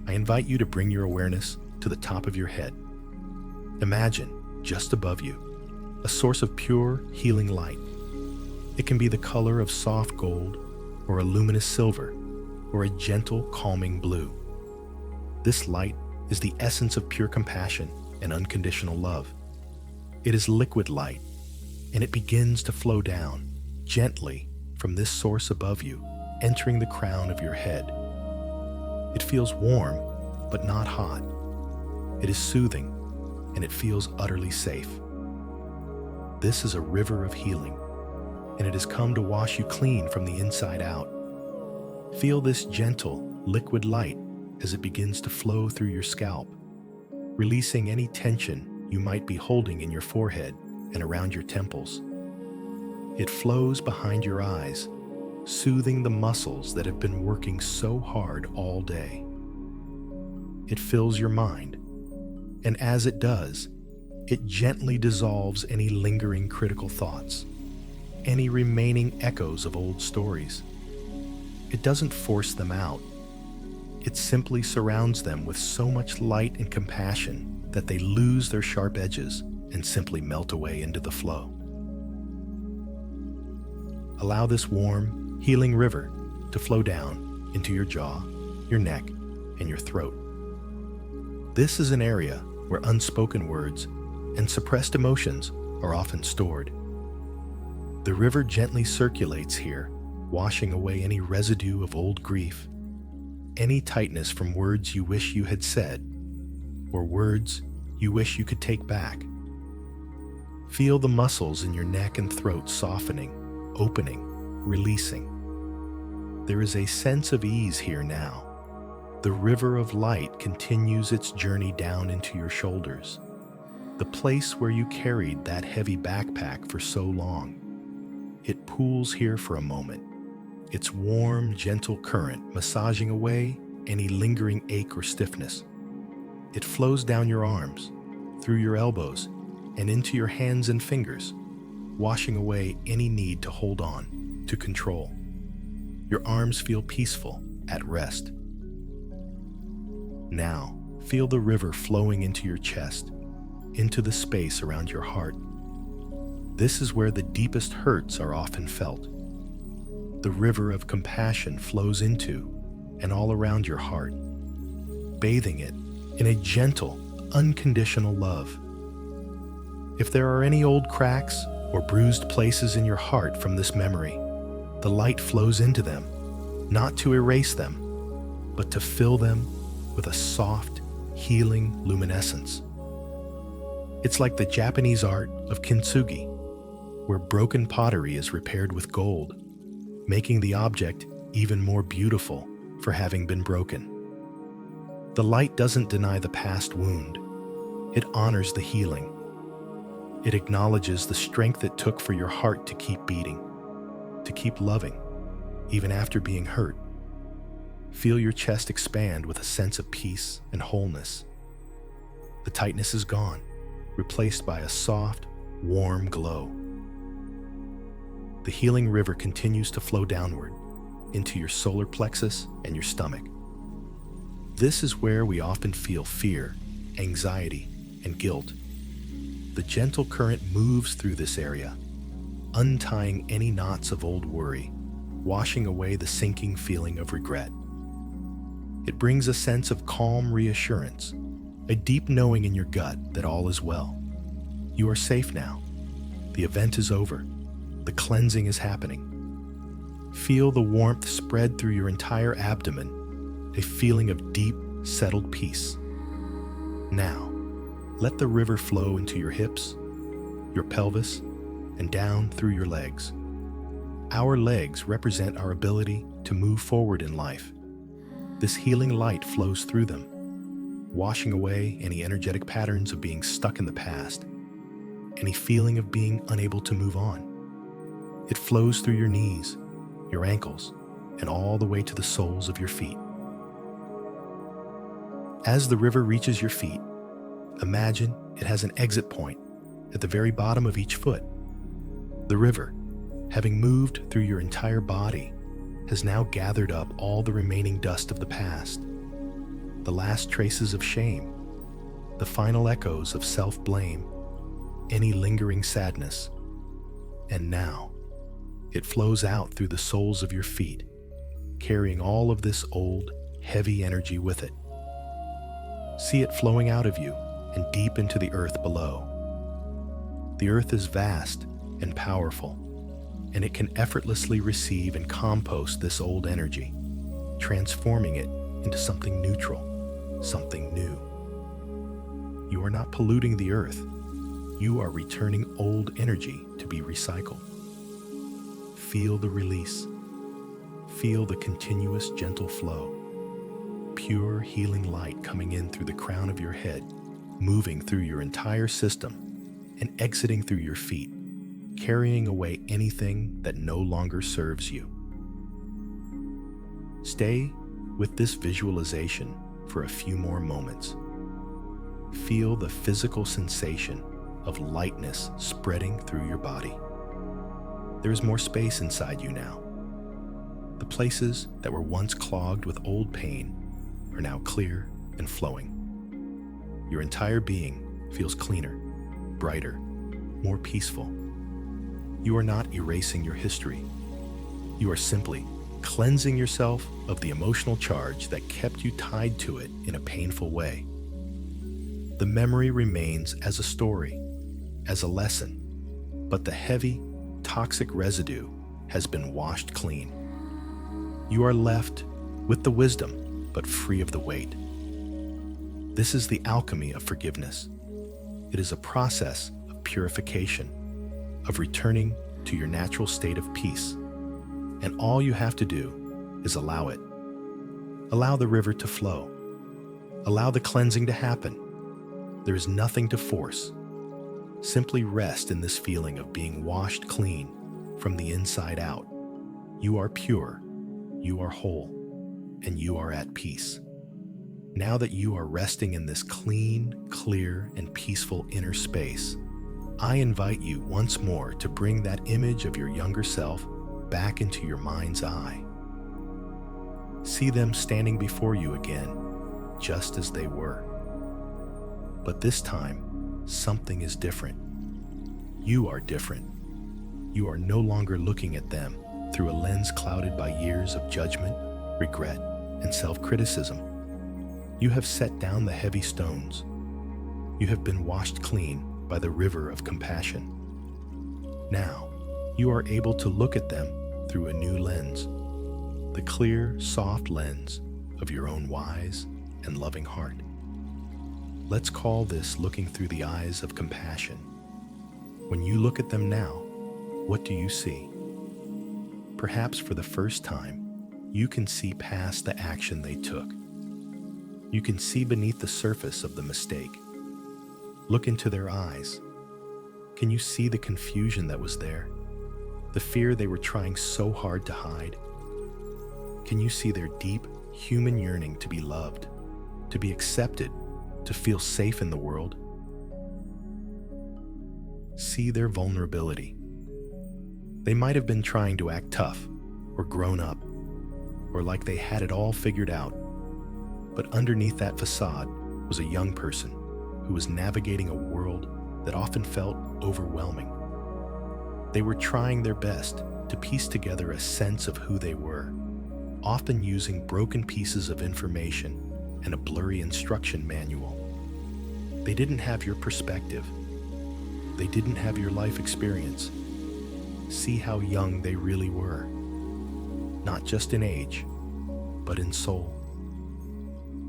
I invite you to bring your awareness to the top of your head. Imagine, just above you, a source of pure, healing light. It can be the color of soft gold, or a luminous silver, or a gentle, calming blue. This light is the essence of pure compassion and unconditional love. It is liquid light, and it begins to flow down, gently, from this source above you, entering the crown of your head. It feels warm, but not hot. It is soothing, and it feels utterly safe. This is a river of healing, and it has come to wash you clean from the inside out. Feel this gentle, liquid light as it begins to flow through your scalp, releasing any tension you might be holding in your forehead and around your temples. It flows behind your eyes, soothing the muscles that have been working so hard all day. It fills your mind, and as it does, it gently dissolves any lingering critical thoughts, any remaining echoes of old stories. It doesn't force them out. It simply surrounds them with so much light and compassion that they lose their sharp edges and simply melt away into the flow. Allow this warm, healing river to flow down into your jaw, your neck, and your throat. This is an area where unspoken words and suppressed emotions are often stored. The river gently circulates here, washing away any residue of old grief, any tightness from words you wish you had said, or words you wish you could take back. Feel the muscles in your neck and throat softening, opening, releasing. There is a sense of ease here now. The river of light continues its journey down into your shoulders, the place where you carried that heavy backpack for so long. It pools here for a moment, its warm, gentle current massaging away any lingering ache or stiffness. It flows down your arms, through your elbows, and into your hands and fingers, washing away any need to hold on, to control. Your arms feel peaceful, at rest. Now, feel the river flowing into your chest, into the space around your heart. This is where the deepest hurts are often felt. the river of compassion flows into and all around your heart, bathing it in a gentle, unconditional love. If there are any old cracks or bruised places in your heart from this memory, the light flows into them, not to erase them, but to fill them with a soft, healing luminescence. It's like the Japanese art of kintsugi, where broken pottery is repaired with gold, making the object even more beautiful for having been broken. The light doesn't deny the past wound. It honors the healing. It acknowledges the strength it took for your heart to keep beating, to keep loving, even after being hurt. Feel your chest expand with a sense of peace and wholeness. The tightness is gone, replaced by a soft, warm glow. The healing river continues to flow downward into your solar plexus and your stomach. This is where we often feel fear, anxiety, and guilt. The gentle current moves through this area, untying any knots of old worry, washing away the sinking feeling of regret. It brings a sense of calm reassurance, a deep knowing in your gut that all is well. You are safe now. The event is over. The cleansing is happening. Feel the warmth spread through your entire abdomen, a feeling of deep, settled peace. Now, let the river flow into your hips, your pelvis, and down through your legs. Our legs represent our ability to move forward in life. This healing light flows through them, washing away any energetic patterns of being stuck in the past, any feeling of being unable to move on. It flows through your knees, your ankles, and all the way to the soles of your feet. As the river reaches your feet, imagine it has an exit point at the very bottom of each foot. The river, having moved through your entire body, has now gathered up all the remaining dust of the past, the last traces of shame, the final echoes of self-blame, any lingering sadness. And now, it flows out through the soles of your feet, carrying all of this old, heavy energy with it. See it flowing out of you and deep into the earth below. The earth is vast and powerful, and it can effortlessly receive and compost this old energy, transforming it into something neutral, something new. You are not polluting the earth. You are returning old energy to be recycled. Feel the release. Feel the continuous gentle flow. Pure healing light coming in through the crown of your head, moving through your entire system, and exiting through your feet, carrying away anything that no longer serves you. Stay with this visualization for a few more moments. Feel the physical sensation of lightness spreading through your body. There is more space inside you now. The places that were once clogged with old pain are now clear and flowing. Your entire being feels cleaner, brighter, more peaceful. You are not erasing your history. You are simply cleansing yourself of the emotional charge that kept you tied to it in a painful way. The memory remains as a story, as a lesson, but the heavy, toxic residue has been washed clean. You are left with the wisdom, but free of the weight. This is the alchemy of forgiveness. It is a process of purification, of returning to your natural state of peace. And all you have to do is allow it. Allow the river to flow. Allow the cleansing to happen. There is nothing to force. Simply rest in this feeling of being washed clean from the inside out. You are pure, you are whole, and you are at peace. Now that you are resting in this clean, clear, and peaceful inner space, I invite you once more to bring that image of your younger self back into your mind's eye. See them standing before you again, just as they were. But this time, something is different. You are different. You are no longer looking at them through through a lens clouded by years of judgment, regret, and self-criticism. You have set down the heavy stones. You have been washed clean by the river of compassion. Now, you are able to look at them through a new lens, the clear, soft lens of your own wise and loving heart. Let's call this looking through the eyes of compassion. When you look at them now, what do you see? Perhaps for the first time, you can see past the action they took. You can see beneath the surface of the mistake. Look into their eyes. Can you see the confusion that was there? The fear they were trying so hard to hide? Can you see their deep human yearning to be loved, to be accepted, to feel safe in the world? See their vulnerability. They might have been trying to act tough or grown up or like they had it all figured out. But underneath that facade was a young person who was navigating a world that often felt overwhelming. They were trying their best to piece together a sense of who they were, often using broken pieces of information and a blurry instruction manual. They didn't have your perspective. They didn't have your life experience. See how young they really were, not just in age, but in soul.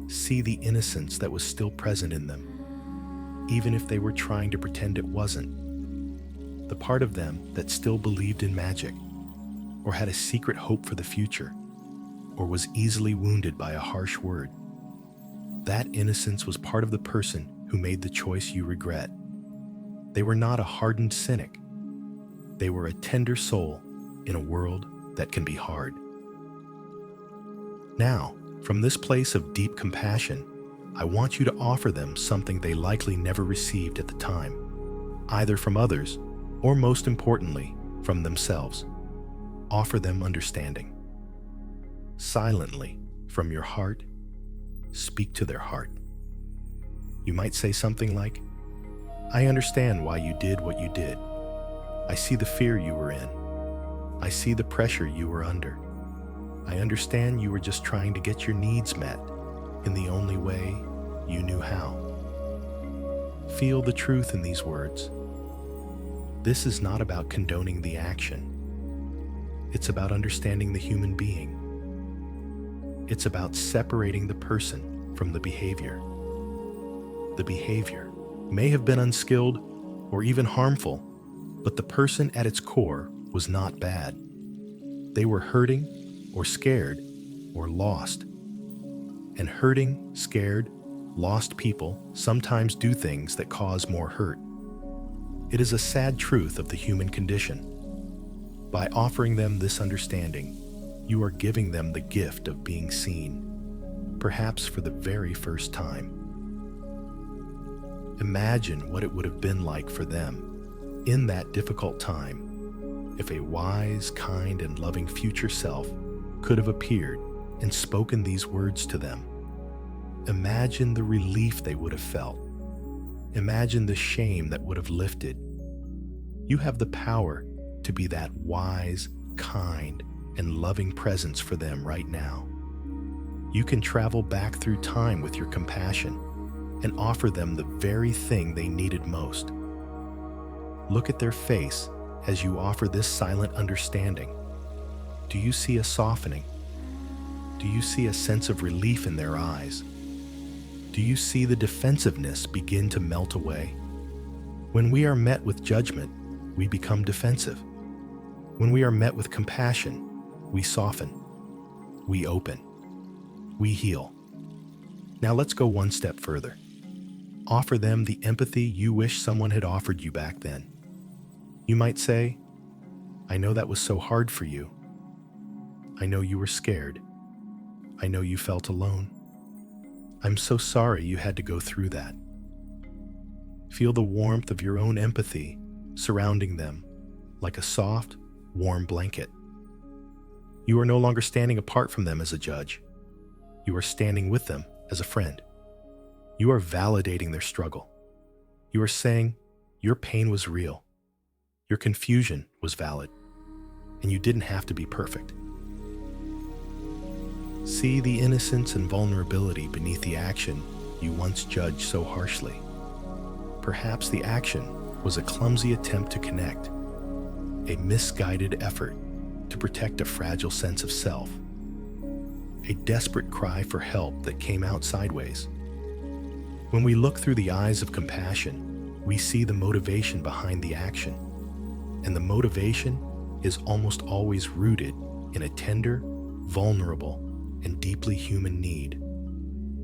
See the innocence that was still present in them, even if they were trying to pretend it wasn't. The part of them that still believed in magic, or had a secret hope for the future, or was easily wounded by a harsh word. That innocence was part of the person who made the choice you regret. They were not a hardened cynic. They were a tender soul in a world that can be hard. Now, from this place of deep compassion, I want you to offer them something they likely never received at the time, either from others or, most importantly, from themselves. Offer them understanding. Silently, from your heart, speak to their heart. You might say something like, "I understand why you did what you did. I see the fear you were in. I see the pressure you were under. I understand you were just trying to get your needs met in the only way you knew how." Feel the truth in these words. This is not about condoning the action. It's about understanding the human being. It's about separating the person from the behavior. The behavior may have been unskilled or even harmful, but the person at its core was not bad. They were hurting or scared or lost. And hurting, scared, lost people sometimes do things that cause more hurt. It is a sad truth of the human condition. By offering them this understanding, you are giving them the gift of being seen, perhaps for the very first time. Imagine what it would have been like for them in that difficult time if a wise, kind, and loving future self could have appeared and spoken these words to them. Imagine the relief they would have felt. Imagine the shame that would have lifted. You have the power to be that wise, kind, and loving presence for them right now. You can travel back through time with your compassion and offer them the very thing they needed most. Look at their face as you offer this silent understanding. Do you see a softening? Do you see a sense of relief in their eyes? Do you see the defensiveness begin to melt away? When we are met with judgment, we become defensive. When we are met with compassion, we soften, we open, we heal. Now let's go one step further. Offer them the empathy you wish someone had offered you back then. You might say, "I know that was so hard for you. I know you were scared. I know you felt alone. I'm so sorry you had to go through that." Feel the warmth of your own empathy surrounding them like a soft, warm blanket. You are no longer standing apart from them as a judge. You are standing with them as a friend. You are validating their struggle. You are saying your pain was real. Your confusion was valid. and you didn't have to be perfect. See the innocence and vulnerability beneath the action you once judged so harshly. Perhaps the action was a clumsy attempt to connect, a misguided effort to protect a fragile sense of self, a desperate cry for help that came out sideways. When we look through the eyes of compassion, we see the motivation behind the action, and the motivation is almost always rooted in a tender, vulnerable, and deeply human need.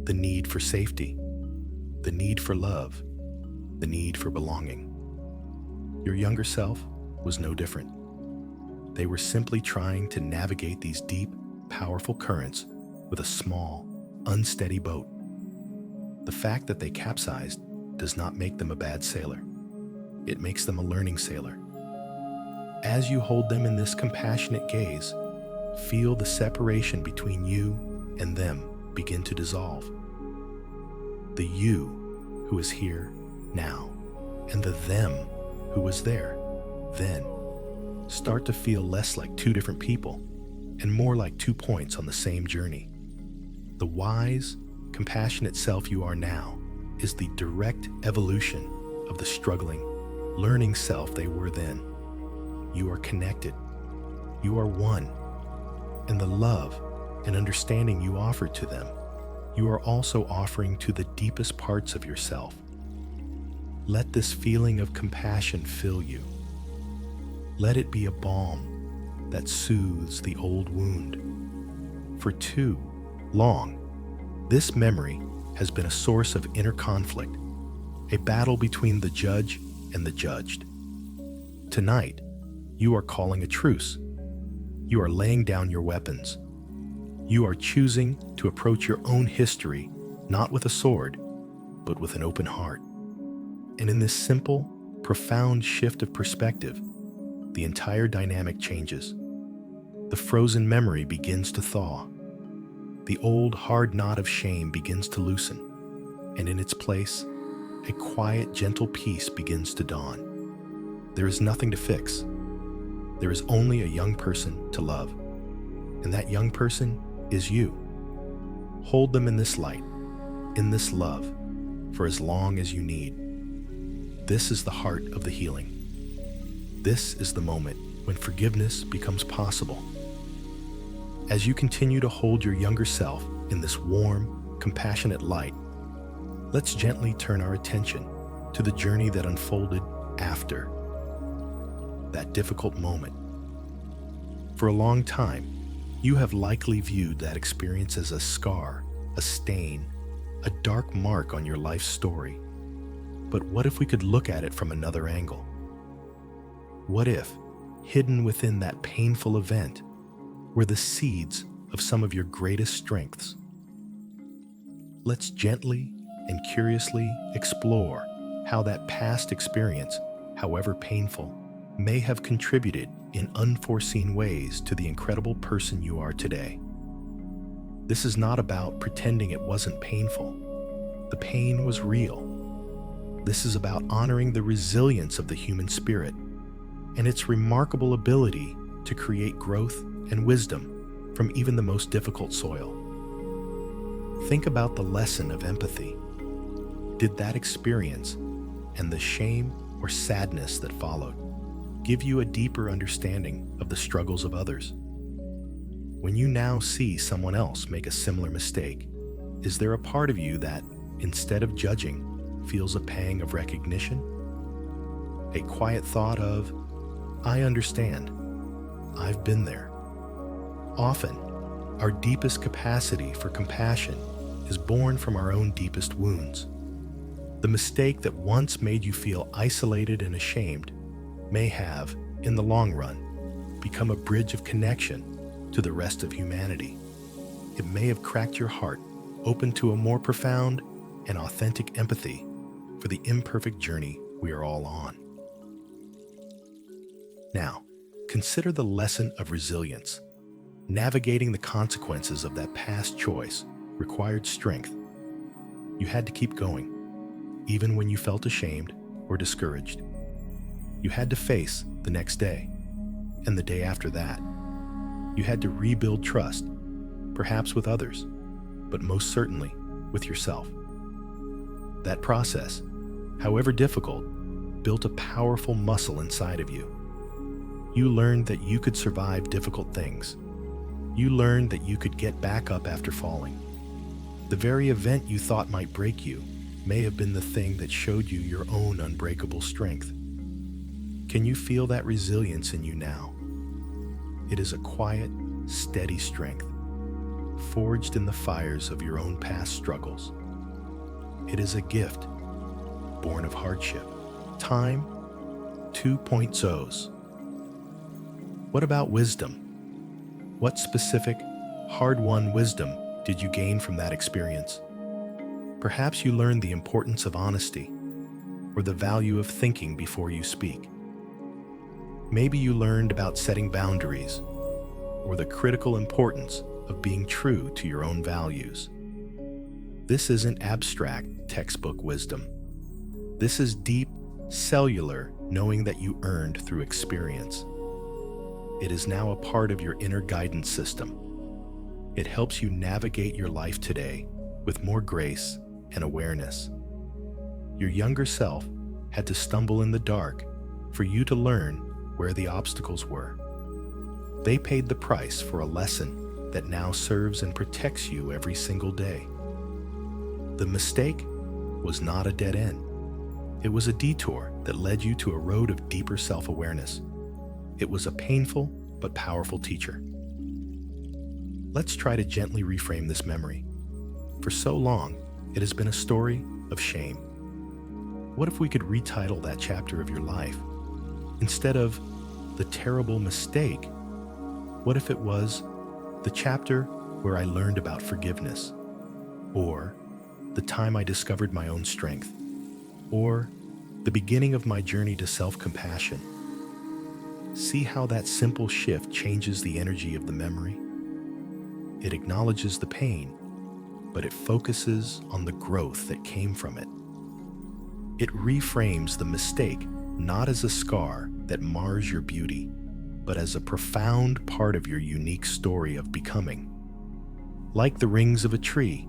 The need for safety, the need for love, the need for belonging. Your younger self was no different. They were simply trying to navigate these deep, powerful currents with a small, unsteady boat. The fact that they capsized does not make them a bad sailor. It makes them a learning sailor. As you hold them in this compassionate gaze, feel the separation between you and them begin to dissolve. The you who is here now and the them who was there then start to feel less like two different people and more like 2 points on the same journey. The wise, compassionate self you are now is the direct evolution of the struggling, learning self they were then. You are connected. You are one. And the love and understanding you offer to them, you are also offering to the deepest parts of yourself. Let this feeling of compassion fill you. Let it be a balm that soothes the old wound. For too long, this memory has been a source of inner conflict, a battle between the judge and the judged. Tonight, you are calling a truce. You are laying down your weapons. You are choosing to approach your own history not with a sword, but with an open heart. And in this simple, profound shift of perspective, the entire dynamic changes. The frozen memory begins to thaw. The old hard knot of shame begins to loosen, and in its place, a quiet, gentle peace begins to dawn. There is nothing to fix. There is only a young person to love, and that young person is you. Hold them in this light, in this love, for as long as you need. This is the heart of the healing. This is the moment when forgiveness becomes possible. As you continue to hold your younger self in this warm, compassionate light, let's gently turn our attention to the journey that unfolded after that difficult moment. For a long time, you have likely viewed that experience as a scar, a stain, a dark mark on your life's story. But what if we could look at it from another angle? What if, hidden within that painful event, were the seeds of some of your greatest strengths? Let's gently and curiously explore how that past experience, however painful, may have contributed in unforeseen ways to the incredible person you are today. This is not about pretending it wasn't painful. The pain was real. This is about honoring the resilience of the human spirit and its remarkable ability to create growth and wisdom from even the most difficult soil. Think about the lesson of empathy. Did that experience and the shame or sadness that followed give you a deeper understanding of the struggles of others? When you now see someone else make a similar mistake, is there a part of you that, instead of judging, feels a pang of recognition? A quiet thought of, I understand. I've been there. Often, our deepest capacity for compassion is born from our own deepest wounds. The mistake that once made you feel isolated and ashamed may have, in the long run, become a bridge of connection to the rest of humanity. It may have cracked your heart open to a more profound and authentic empathy for the imperfect journey we are all on. Now, consider the lesson of resilience. Navigating the consequences of that past choice required strength. You had to keep going, even when you felt ashamed or discouraged. You had to face the next day. and the day after that. You had to rebuild trust, perhaps with others, but most certainly with yourself. That process, however difficult, built a powerful muscle inside of you. You learned that you could survive difficult things. You learned that you could get back up after falling. The very event you thought might break you may have been the thing that showed you your own unbreakable strength. Can you feel that resilience in you now? It is a quiet, steady strength, forged in the fires of your own past struggles. It is a gift, born of hardship. Time 2.0s. What about wisdom? What specific, hard-won wisdom did you gain from that experience? Perhaps you learned the importance of honesty, or the value of thinking before you speak. Maybe you learned about setting boundaries, or the critical importance of being true to your own values. This isn't abstract textbook wisdom. This is deep, cellular knowing that you earned through experience. It is now a part of your inner guidance system. It helps you navigate your life today with more grace and awareness. Your younger self had to stumble in the dark for you to learn where the obstacles were. They paid the price for a lesson that now serves and protects you every single day. The mistake was not a dead end. It was a detour that led you to a road of deeper self-awareness. It was a painful but powerful teacher. Let's try to gently reframe this memory. For so long, it has been a story of shame. What if we could retitle that chapter of your life? Instead of the terrible mistake, what if it was the chapter where I learned about forgiveness? Or the time I discovered my own strength? Or the beginning of my journey to self-compassion? See how that simple shift changes the energy of the memory? It acknowledges the pain, but it focuses on the growth that came from it. It reframes the mistake not as a scar that mars your beauty, but as a profound part of your unique story of becoming. Like the rings of a tree,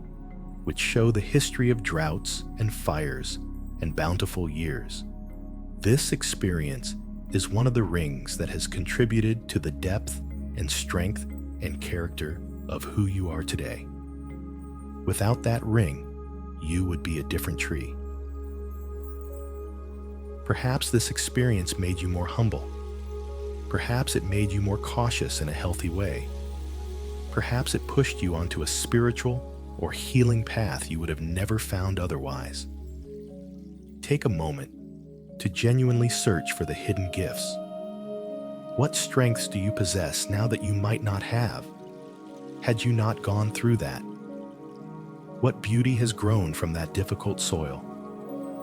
which show the history of droughts and fires and bountiful years, this experience is one of the rings that has contributed to the depth and strength and character of who you are today. Without that ring, you would be a different tree. Perhaps this experience made you more humble. Perhaps it made you more cautious in a healthy way. Perhaps it pushed you onto a spiritual or healing path you would have never found otherwise. Take a moment to genuinely search for the hidden gifts. What strengths do you possess now that you might not have, had you not gone through that? What beauty has grown from that difficult soil?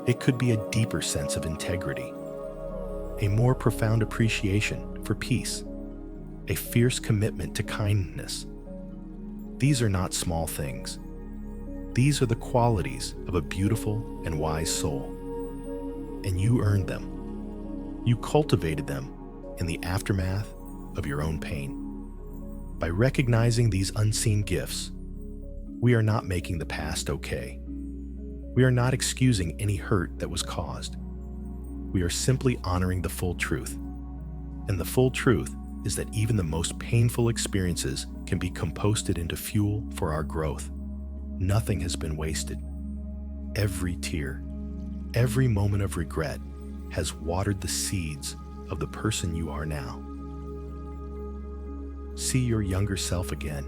It could be a deeper sense of integrity, a more profound appreciation for peace, a fierce commitment to kindness. These are not small things. These are the qualities of a beautiful and wise soul. And you earned them. You cultivated them in the aftermath of your own pain. By recognizing these unseen gifts, we are not making the past okay. We are not excusing any hurt that was caused. We are simply honoring the full truth. And the full truth is that even the most painful experiences can be composted into fuel for our growth. Nothing has been wasted. Every tear, every moment of regret has watered the seeds of the person you are now. See your younger self again.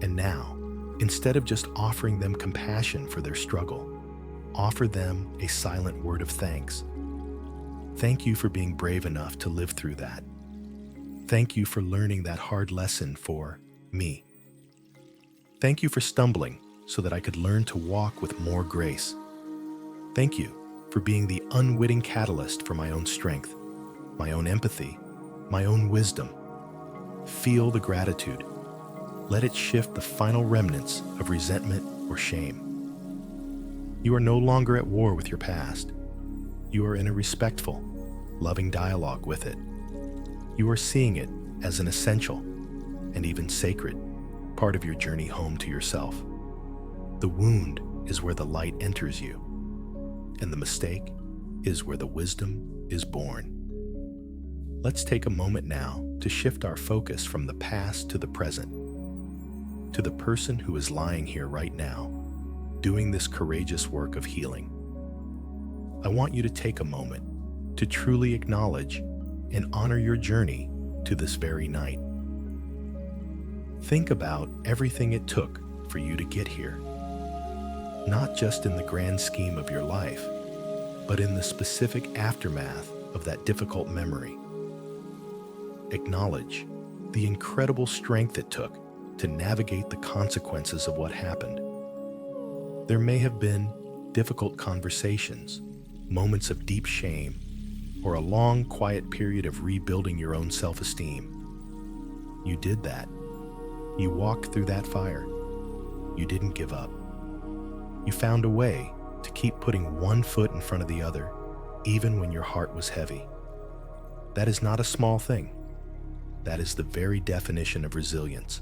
And now, instead of just offering them compassion for their struggle, offer them a silent word of thanks. Thank you for being brave enough to live through that. Thank you for learning that hard lesson for me. Thank you for stumbling so that I could learn to walk with more grace. Thank you for being the unwitting catalyst for my own strength, my own empathy, my own wisdom. Feel the gratitude. Let it shift the final remnants of resentment or shame. You are no longer at war with your past. You are in a respectful, loving dialogue with it. You are seeing it as an essential and even sacred part of your journey home to yourself. The wound is where the light enters you, and the mistake is where the wisdom is born. Let's take a moment now to shift our focus from the past to the present, to the person who is lying here right now, doing this courageous work of healing. I want you to take a moment to truly acknowledge and honor your journey to this very night. Think about everything it took for you to get here, not just in the grand scheme of your life, but in the specific aftermath of that difficult memory. Acknowledge the incredible strength it took to navigate the consequences of what happened. There may have been difficult conversations, moments of deep shame, or a long, quiet period of rebuilding your own self-esteem. You did that. You walked through that fire. You didn't give up. You found a way to keep putting one foot in front of the other, even when your heart was heavy. That is not a small thing. That is the very definition of resilience.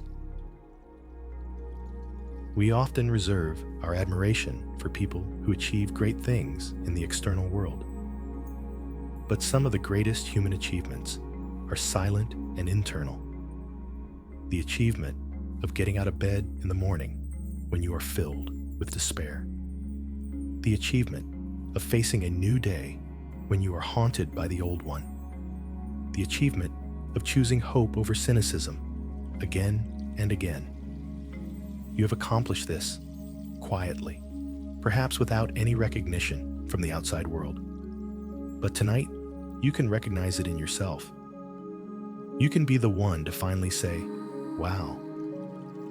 We often reserve our admiration for people who achieve great things in the external world. But some of the greatest human achievements are silent and internal. The achievement of getting out of bed in the morning when you are filled with despair. The achievement of facing a new day when you are haunted by the old one. The achievement of choosing hope over cynicism again and again. You have accomplished this quietly, perhaps without any recognition from the outside world. But tonight, you can recognize it in yourself. You can be the one to finally say, wow,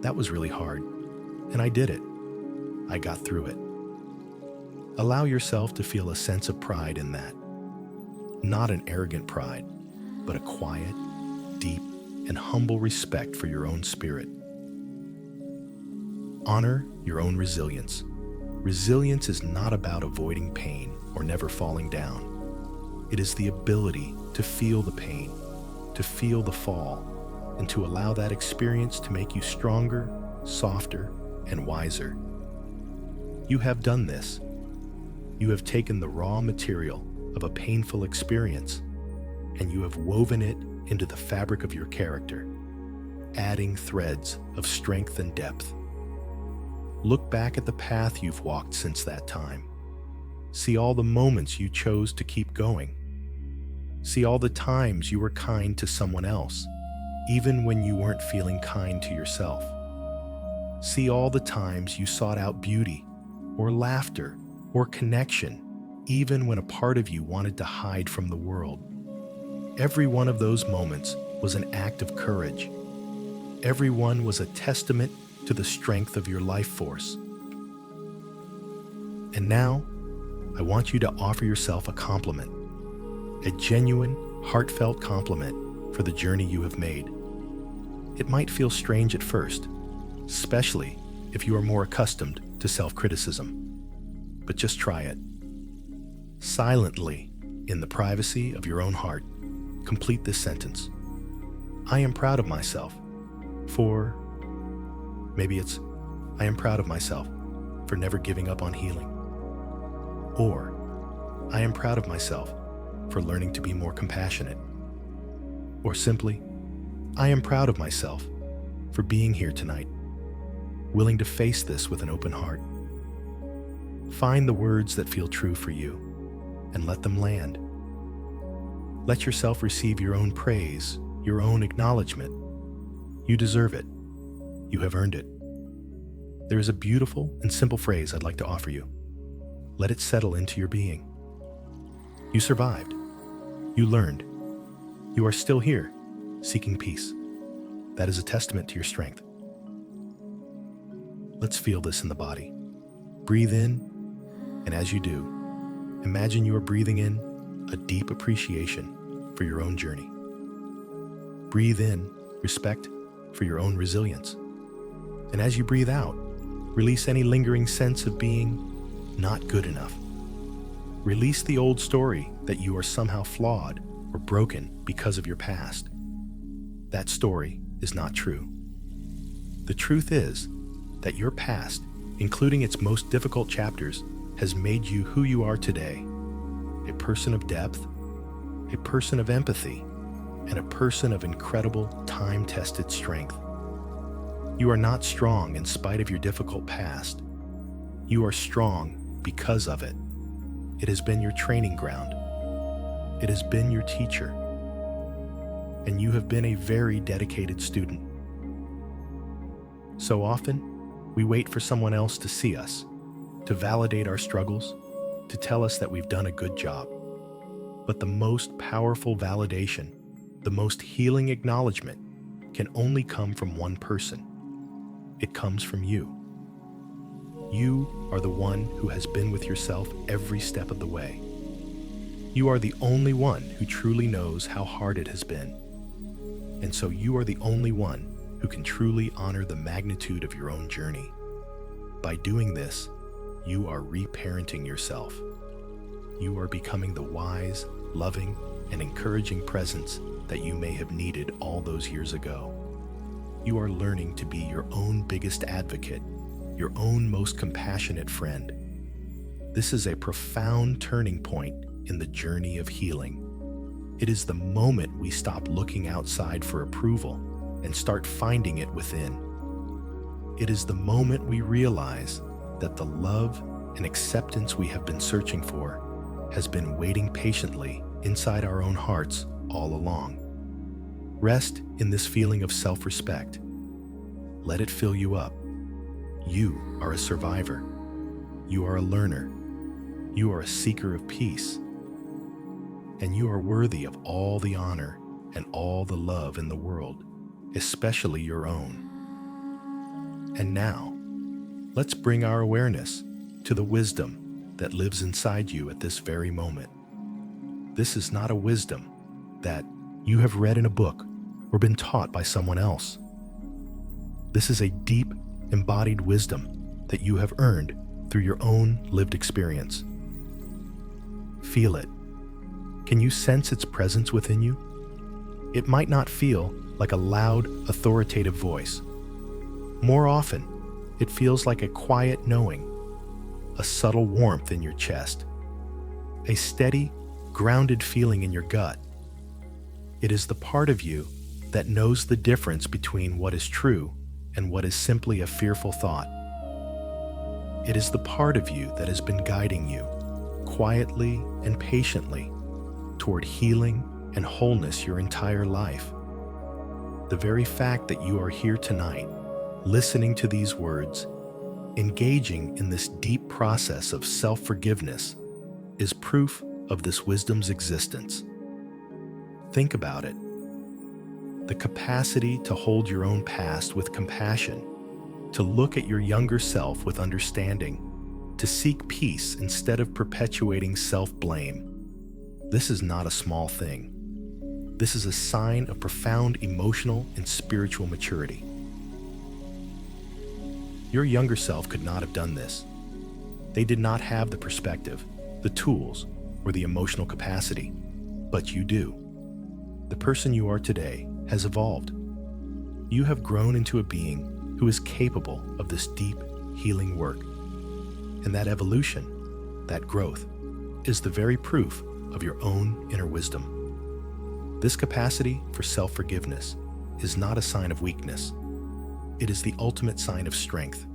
that was really hard, and I did it. I got through it. Allow yourself to feel a sense of pride in that. Not an arrogant pride, but a quiet, deep, and humble respect for your own spirit. Honor your own resilience. Resilience is not about avoiding pain or never falling down. It is the ability to feel the pain, to feel the fall, and to allow that experience to make you stronger, softer, and wiser. You have done this. You have taken the raw material of a painful experience, and you have woven it into the fabric of your character, adding threads of strength and depth. Look back at the path you've walked since that time. See all the moments you chose to keep going. See all the times you were kind to someone else, even when you weren't feeling kind to yourself. See all the times you sought out beauty, or laughter, or connection, even when a part of you wanted to hide from the world. Every one of those moments was an act of courage. Every one was a testament to the strength of your life force. And now, I want you to offer yourself a compliment, a genuine, heartfelt compliment for the journey you have made. It might feel strange at first, especially if you are more accustomed to self-criticism, but just try it. Silently, in the privacy of your own heart, complete this sentence. I am proud of myself for... Maybe it's, I am proud of myself for never giving up on healing. Or, I am proud of myself for learning to be more compassionate. Or simply, I am proud of myself for being here tonight, willing to face this with an open heart. Find the words that feel true for you and let them land. Let yourself receive your own praise, your own acknowledgement. You deserve it. You have earned it. There is a beautiful and simple phrase I'd like to offer you. Let it settle into your being. You survived. You learned. You are still here, seeking peace. That is a testament to your strength. Let's feel this in the body. Breathe in, and as you do, imagine you are breathing in a deep appreciation for your own journey. Breathe in respect for your own resilience. And as you breathe out, release any lingering sense of being not good enough. Release the old story that you are somehow flawed or broken because of your past. That story is not true. The truth is that your past, including its most difficult chapters, has made you who you are today, a person of depth, a person of empathy, and a person of incredible time-tested strength. You are not strong in spite of your difficult past. You are strong because of it. It has been your training ground. It has been your teacher. And you have been a very dedicated student. So often, we wait for someone else to see us, to validate our struggles, to tell us that we've done a good job. But the most powerful validation, the most healing acknowledgement, can only come from one person. It comes from you. You are the one who has been with yourself every step of the way. You are the only one who truly knows how hard it has been. And so you are the only one who can truly honor the magnitude of your own journey. By doing this, you are reparenting yourself. You are becoming the wise, loving, and encouraging presence that you may have needed all those years ago. You are learning to be your own biggest advocate, your own most compassionate friend. This is a profound turning point in the journey of healing. It is the moment we stop looking outside for approval and start finding it within. It is the moment we realize that the love and acceptance we have been searching for has been waiting patiently inside our own hearts all along. Rest in this feeling of self-respect. Let it fill you up. You are a survivor. You are a learner. You are a seeker of peace. And you are worthy of all the honor and all the love in the world, especially your own. And now, let's bring our awareness to the wisdom that lives inside you at this very moment. This is not a wisdom that you have read in a book or been taught by someone else. This is a deep, embodied wisdom that you have earned through your own lived experience. Feel it. Can you sense its presence within you? It might not feel like a loud, authoritative voice. More often, it feels like a quiet knowing, a subtle warmth in your chest, a steady, grounded feeling in your gut. It is the part of you that knows the difference between what is true and what is simply a fearful thought. It is the part of you that has been guiding you, quietly and patiently, toward healing and wholeness your entire life. The very fact that you are here tonight, listening to these words, engaging in this deep process of self-forgiveness, is proof of this wisdom's existence. Think about it. The capacity to hold your own past with compassion, to look at your younger self with understanding, to seek peace instead of perpetuating self-blame. This is not a small thing. This is a sign of profound emotional and spiritual maturity. Your younger self could not have done this. They did not have the perspective, the tools, or the emotional capacity, but you do. The person you are today has evolved. You have grown into a being who is capable of this deep, healing work. And that evolution, that growth, is the very proof of your own inner wisdom. This capacity for self-forgiveness is not a sign of weakness. It is the ultimate sign of strength.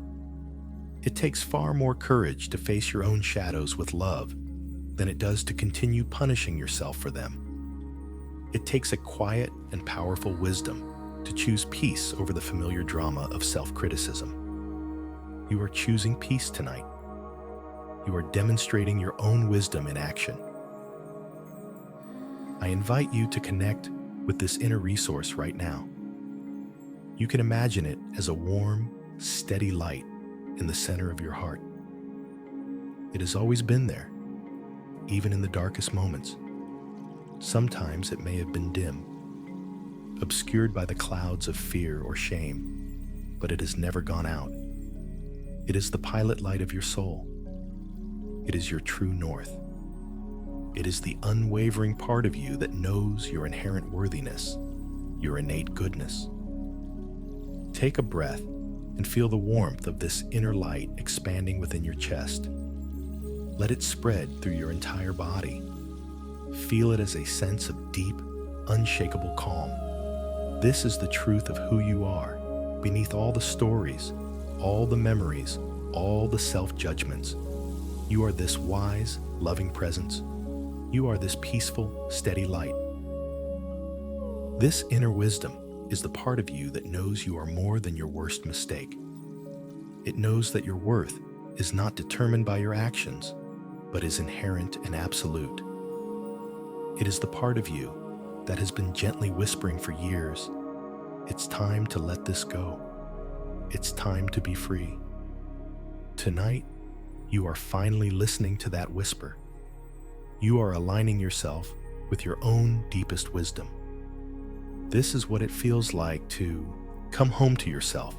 It takes far more courage to face your own shadows with love than it does to continue punishing yourself for them. It takes a quiet and powerful wisdom to choose peace over the familiar drama of self-criticism. You are choosing peace tonight. You are demonstrating your own wisdom in action. I invite you to connect with this inner resource right now. You can imagine it as a warm, steady light in the center of your heart. It has always been there, even in the darkest moments. Sometimes it may have been dim, obscured by the clouds of fear or shame, but it has never gone out. It is the pilot light of your soul. It is your true north. It is the unwavering part of you that knows your inherent worthiness, your innate goodness. Take a breath and feel the warmth of this inner light expanding within your chest. Let it spread through your entire body. Feel it as a sense of deep, unshakable calm. This is the truth of who you are, beneath all the stories, all the memories, all the self-judgments. You are this wise, loving presence. You are this peaceful, steady light. This inner wisdom is the part of you that knows you are more than your worst mistake. It knows that your worth is not determined by your actions, but is inherent and absolute. It is the part of you that has been gently whispering for years, "It's time to let this go. It's time to be free." Tonight, you are finally listening to that whisper. You are aligning yourself with your own deepest wisdom. This is what it feels like to come home to yourself.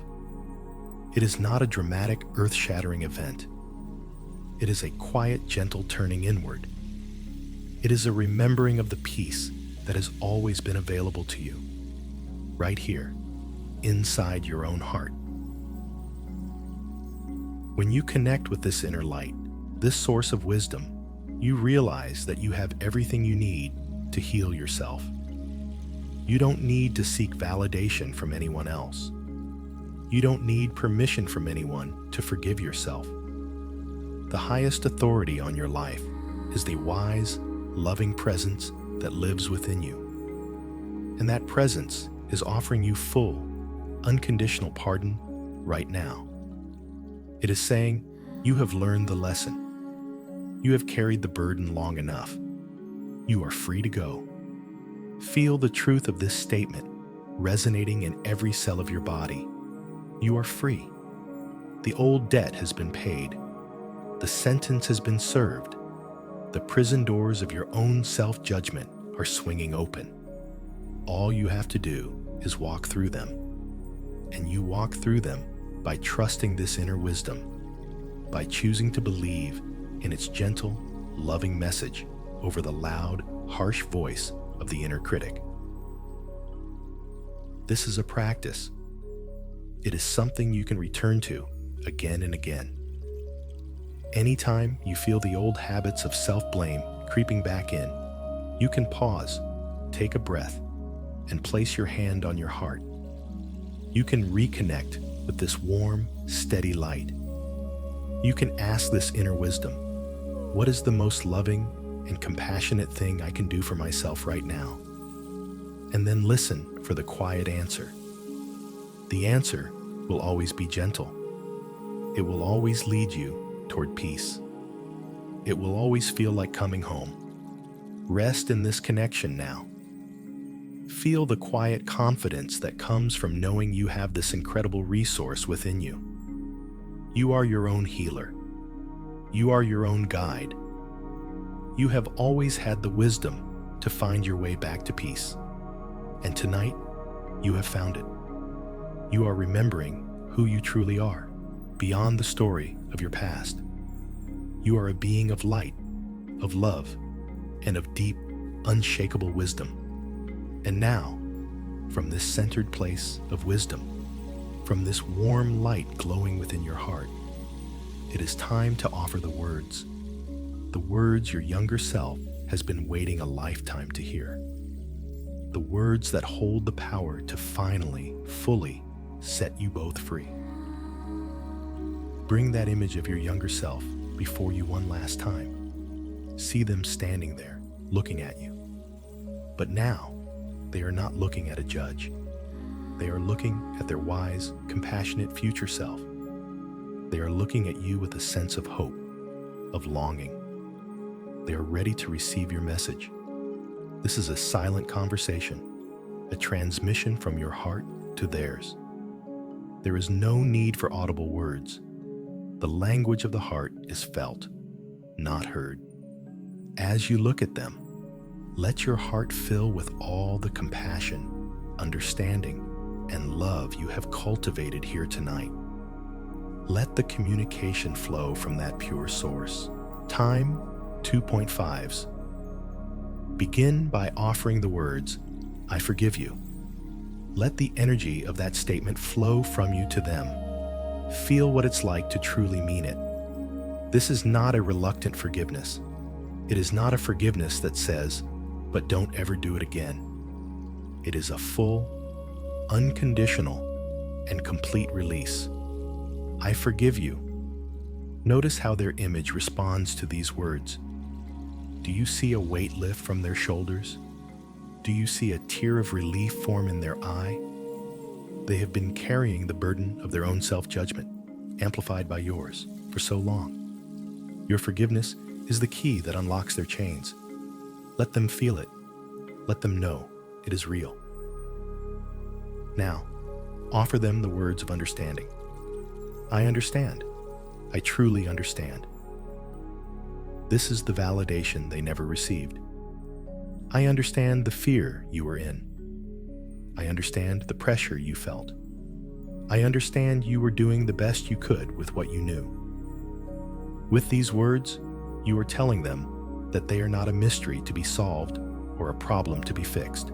It is not a dramatic, earth-shattering event. It is a quiet, gentle turning inward. It is a remembering of the peace that has always been available to you, right here, inside your own heart. When you connect with this inner light, this source of wisdom, you realize that you have everything you need to heal yourself. You don't need to seek validation from anyone else. You don't need permission from anyone to forgive yourself. The highest authority on your life is the wise, loving presence that lives within you. And that presence is offering you full, unconditional pardon right now. It is saying, you have learned the lesson. You have carried the burden long enough. You are free to go. Feel the truth of this statement resonating in every cell of your body. You are free. The old debt has been paid. The sentence has been served. The prison doors of your own self-judgment are swinging open. All you have to do is walk through them. And you walk through them by trusting this inner wisdom, by choosing to believe in its gentle, loving message over the loud, harsh voice of the inner critic. This is a practice. It is something you can return to again and again. Anytime you feel the old habits of self-blame creeping back in, you can pause, take a breath, and place your hand on your heart. You can reconnect with this warm, steady light. You can ask this inner wisdom, what is the most loving and compassionate thing I can do for myself right now? And then listen for the quiet answer. The answer will always be gentle. It will always lead you toward peace. It will always feel like coming home. Rest in this connection now. Feel the quiet confidence that comes from knowing you have this incredible resource within you. You are your own healer. You are your own guide. You have always had the wisdom to find your way back to peace. And tonight, you have found it. You are remembering who you truly are, beyond the story of your past. You are a being of light, of love, and of deep, unshakable wisdom. And now, from this centered place of wisdom, from this warm light glowing within your heart, it is time to offer the words your younger self has been waiting a lifetime to hear. The words that hold the power to finally, fully set you both free. Bring that image of your younger self before you one last time. See them standing there, looking at you. But now, they are not looking at a judge. They are looking at their wise, compassionate future self. They are looking at you with a sense of hope, of longing. They are ready to receive your message. This is a silent conversation, a transmission from your heart to theirs. There is no need for audible words. The language of the heart is felt, not heard. As you look at them, let your heart fill with all the compassion, understanding, and love you have cultivated here tonight. Let the communication flow from that pure source. Time 2.5s. Begin by offering the words, "I forgive you." Let the energy of that statement flow from you to them. Feel what it's like to truly mean it. This is not a reluctant forgiveness. It is not a forgiveness that says, "But don't ever do it again." It is a full, unconditional, and complete release. "I forgive you." Notice how their image responds to these words. Do you see a weight lift from their shoulders? Do you see a tear of relief form in their eye? They have been carrying the burden of their own self-judgment, amplified by yours, for so long. Your forgiveness is the key that unlocks their chains. Let them feel it. Let them know it is real. Now, offer them the words of understanding. "I understand. I truly understand." This is the validation they never received. "I understand the fear you were in. I understand the pressure you felt. I understand you were doing the best you could with what you knew." With these words, you are telling them that they are not a mystery to be solved or a problem to be fixed.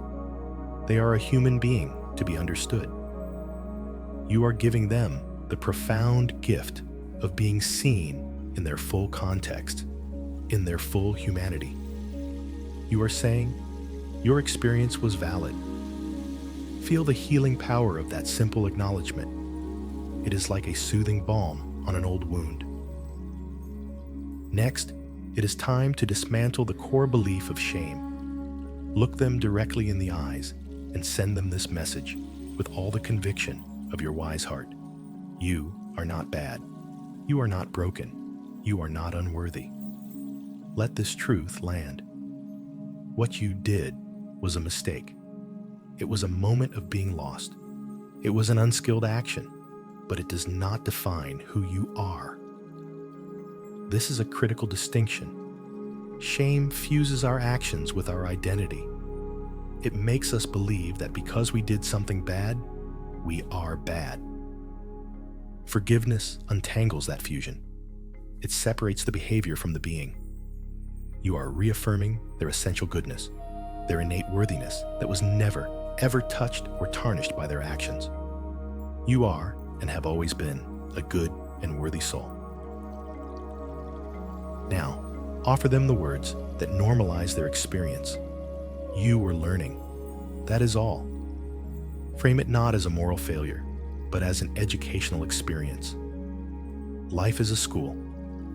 They are a human being to be understood. You are giving them the profound gift of being seen in their full context, in their full humanity. You are saying, your experience was valid. Feel the healing power of that simple acknowledgement. It is like a soothing balm on an old wound. Next, it is time to dismantle the core belief of shame. Look them directly in the eyes and send them this message with all the conviction of your wise heart. You are not bad. You are not broken. You are not unworthy. Let this truth land. What you did was a mistake. It was a moment of being lost. It was an unskilled action, but it does not define who you are. This is a critical distinction. Shame fuses our actions with our identity. It makes us believe that because we did something bad, we are bad. Forgiveness untangles that fusion. It separates the behavior from the being. You are reaffirming their essential goodness, their innate worthiness that was never, ever touched or tarnished by their actions. You are, and have always been, a good and worthy soul. Now, offer them the words that normalize their experience. You were learning. That is all. Frame it not as a moral failure, but as an educational experience. Life is a school,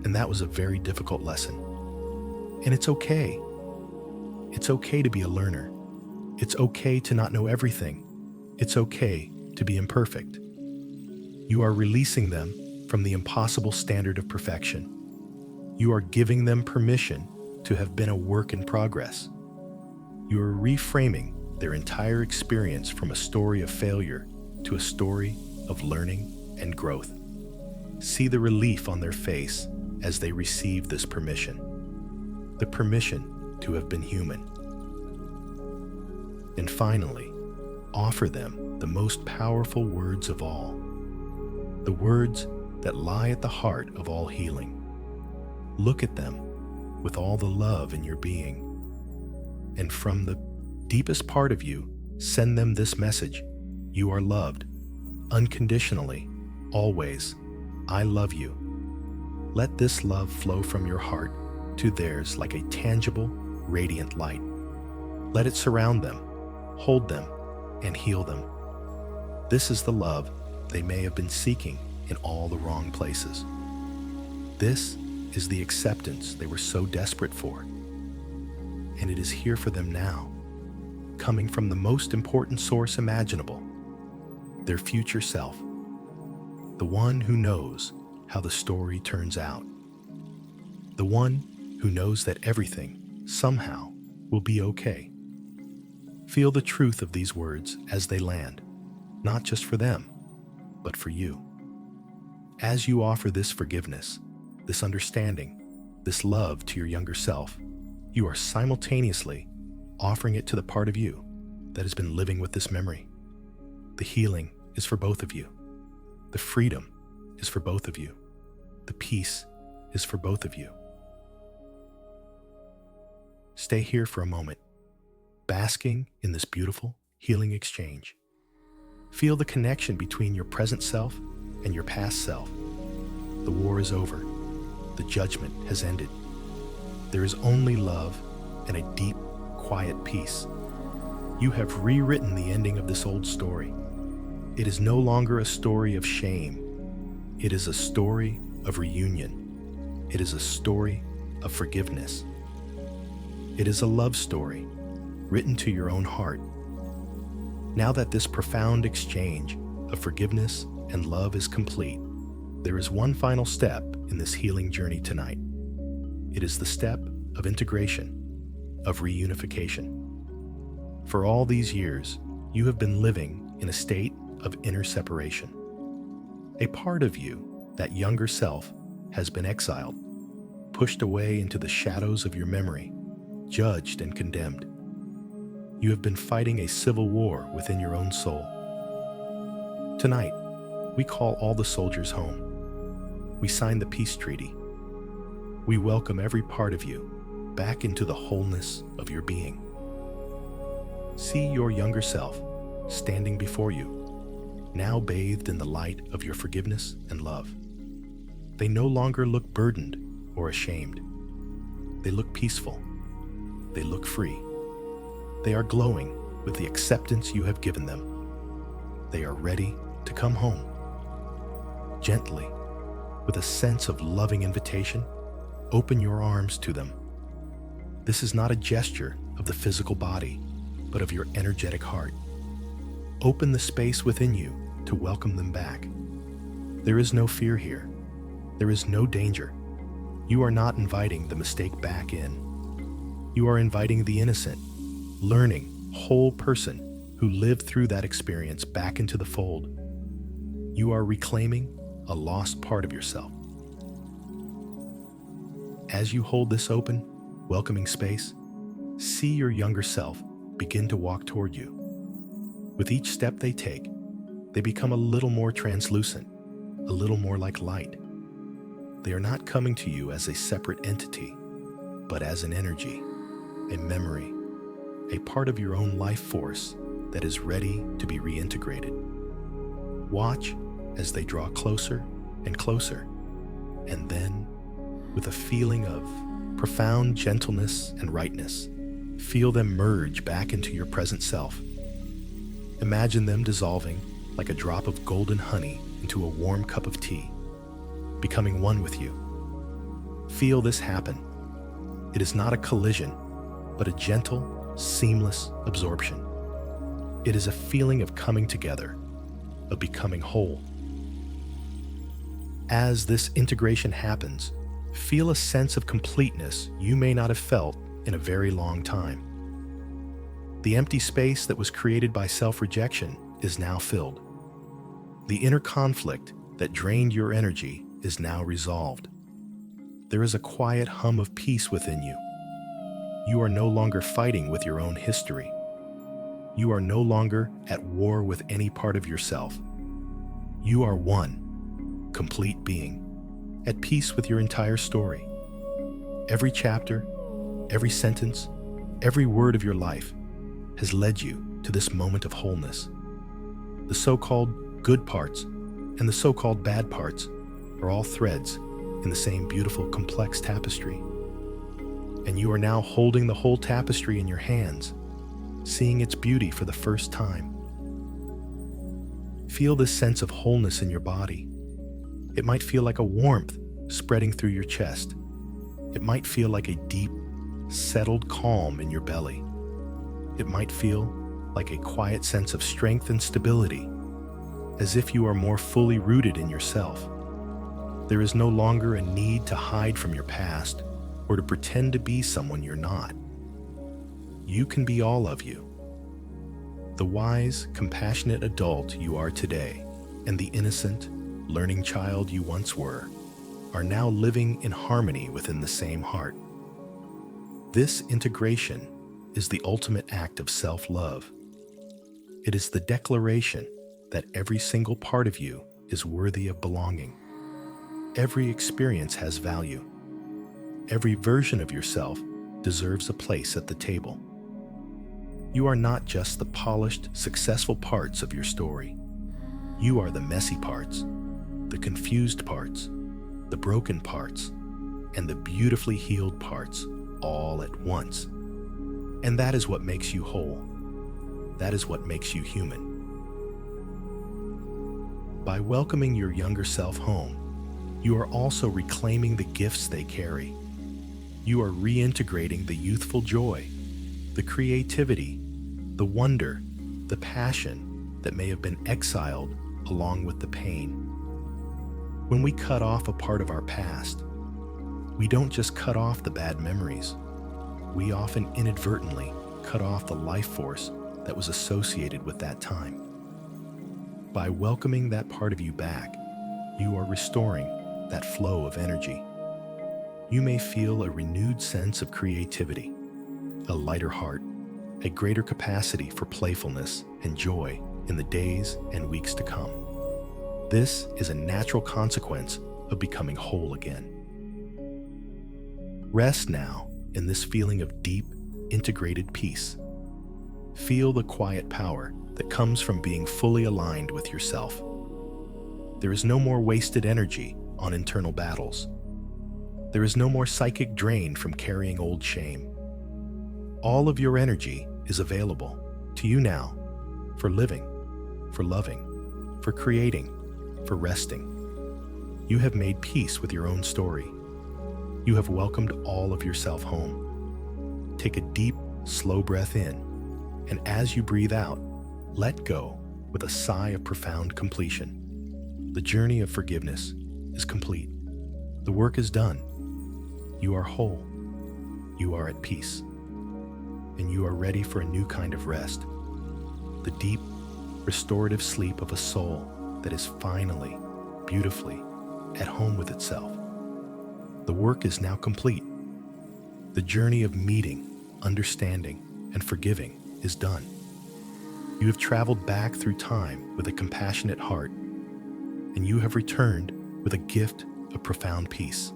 and that was a very difficult lesson. And it's okay. It's okay to be a learner. It's okay to not know everything. It's okay to be imperfect. You are releasing them from the impossible standard of perfection. You are giving them permission to have been a work in progress. You are reframing their entire experience from a story of failure to a story of learning and growth. See the relief on their face as they receive this permission. The permission to have been human. And finally, offer them the most powerful words of all. The words that lie at the heart of all healing. Look at them with all the love in your being. And from the deepest part of you, send them this message. You are loved, unconditionally, always. I love you. Let this love flow from your heart to theirs like a tangible, radiant light. Let it surround them, hold them, and heal them. This is the love they may have been seeking in all the wrong places. This is the acceptance they were so desperate for. And it is here for them now, coming from the most important source imaginable, their future self, the one who knows how the story turns out, the one who knows that everything, somehow, will be okay. Feel the truth of these words as they land, not just for them, but for you. As you offer this forgiveness, this understanding, this love to your younger self, you are simultaneously offering it to the part of you that has been living with this memory. The healing is for both of you. The freedom is for both of you. The peace is for both of you. Stay here for a moment, basking in this beautiful, healing exchange. Feel the connection between your present self and your past self. The war is over. The judgment has ended. There is only love and a deep, quiet peace. You have rewritten the ending of this old story. It is no longer a story of shame. It is a story of reunion. It is a story of forgiveness. It is a love story written to your own heart. Now that this profound exchange of forgiveness and love is complete, there is one final step in this healing journey tonight. It is the step of integration, of reunification. For all these years, you have been living in a state of inner separation. A part of you, that younger self, has been exiled, pushed away into the shadows of your memory, judged and condemned. You have been fighting a civil war within your own soul. Tonight, we call all the soldiers home. We sign the peace treaty. We welcome every part of you back into the wholeness of your being. See your younger self standing before you, now bathed in the light of your forgiveness and love. They no longer look burdened or ashamed. They look peaceful. They look free. They are glowing with the acceptance you have given them. They are ready to come home. Gently, with a sense of loving invitation, open your arms to them. This is not a gesture of the physical body, but of your energetic heart. Open the space within you to welcome them back. There is no fear here. There is no danger. You are not inviting the mistake back in. You are inviting the innocent, learning, whole person who lived through that experience back into the fold. You are reclaiming a lost part of yourself. As you hold this open, welcoming space, see your younger self begin to walk toward you. With each step they take, they become a little more translucent, a little more like light. They are not coming to you as a separate entity, but as an energy, a memory, a part of your own life force that is ready to be reintegrated. Watch as they draw closer and closer, and then, with a feeling of profound gentleness and rightness, feel them merge back into your present self. Imagine them dissolving like a drop of golden honey into a warm cup of tea, becoming one with you. Feel this happen. It is not a collision, but a gentle, seamless absorption. It is a feeling of coming together, of becoming whole. As this integration happens, feel a sense of completeness you may not have felt in a very long time. The empty space that was created by self-rejection is now filled. The inner conflict that drained your energy is now resolved. There is a quiet hum of peace within you. You are no longer fighting with your own history. You are no longer at war with any part of yourself. You are one, complete being, at peace with your entire story. Every chapter, every sentence, every word of your life has led you to this moment of wholeness. The so-called good parts and the so-called bad parts are all threads in the same beautiful, complex tapestry. And you are now holding the whole tapestry in your hands, seeing its beauty for the first time. Feel this sense of wholeness in your body. It might feel like a warmth spreading through your chest. It might feel like a deep, settled calm in your belly. It might feel like a quiet sense of strength and stability, as if you are more fully rooted in yourself. There is no longer a need to hide from your past or to pretend to be someone you're not. You can be all of you. The wise, compassionate adult you are today and the innocent, learning child you once were are now living in harmony within the same heart. This integration is the ultimate act of self-love. It is the declaration that every single part of you is worthy of belonging. Every experience has value. Every version of yourself deserves a place at the table. You are not just the polished, successful parts of your story. You are the messy parts, the confused parts, the broken parts, and the beautifully healed parts all at once. And that is what makes you whole. That is what makes you human. By welcoming your younger self home, you are also reclaiming the gifts they carry. You are reintegrating the youthful joy, the creativity, the wonder, the passion that may have been exiled along with the pain. When we cut off a part of our past, we don't just cut off the bad memories. We often inadvertently cut off the life force that was associated with that time. By welcoming that part of you back, you are restoring that flow of energy. You may feel a renewed sense of creativity, a lighter heart, a greater capacity for playfulness and joy in the days and weeks to come. This is a natural consequence of becoming whole again. Rest now in this feeling of deep, integrated peace. Feel the quiet power that comes from being fully aligned with yourself. There is no more wasted energy on internal battles. There is no more psychic drain from carrying old shame. All of your energy is available to you now for living, for loving, for creating, for resting. You have made peace with your own story. You have welcomed all of yourself home. Take a deep, slow breath in, and as you breathe out, let go with a sigh of profound completion. The journey of forgiveness is complete. The work is done. You are whole. You are at peace. And you are ready for a new kind of rest. The deep, restorative sleep of a soul that is finally, beautifully, at home with itself. The work is now complete. The journey of meeting, understanding, and forgiving is done. You have traveled back through time with a compassionate heart, and you have returned with a gift of profound peace.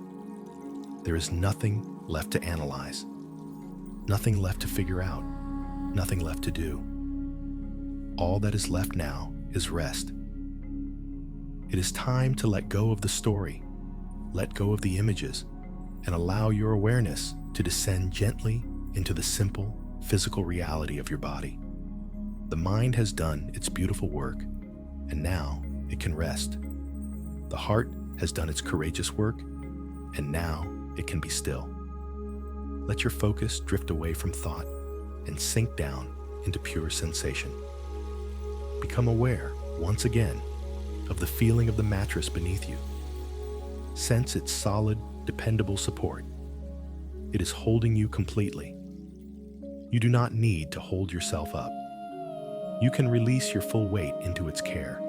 There is nothing left to analyze, nothing left to figure out, nothing left to do. All that is left now is rest. It is time to let go of the story, let go of the images, and allow your awareness to descend gently into the simple, physical reality of your body. The mind has done its beautiful work, and now it can rest. The heart has done its courageous work, and now it can be still. Let your focus drift away from thought and sink down into pure sensation. Become aware, once again, of the feeling of the mattress beneath you. Sense its solid, dependable support. It is holding you completely. You do not need to hold yourself up. You can release your full weight into its care.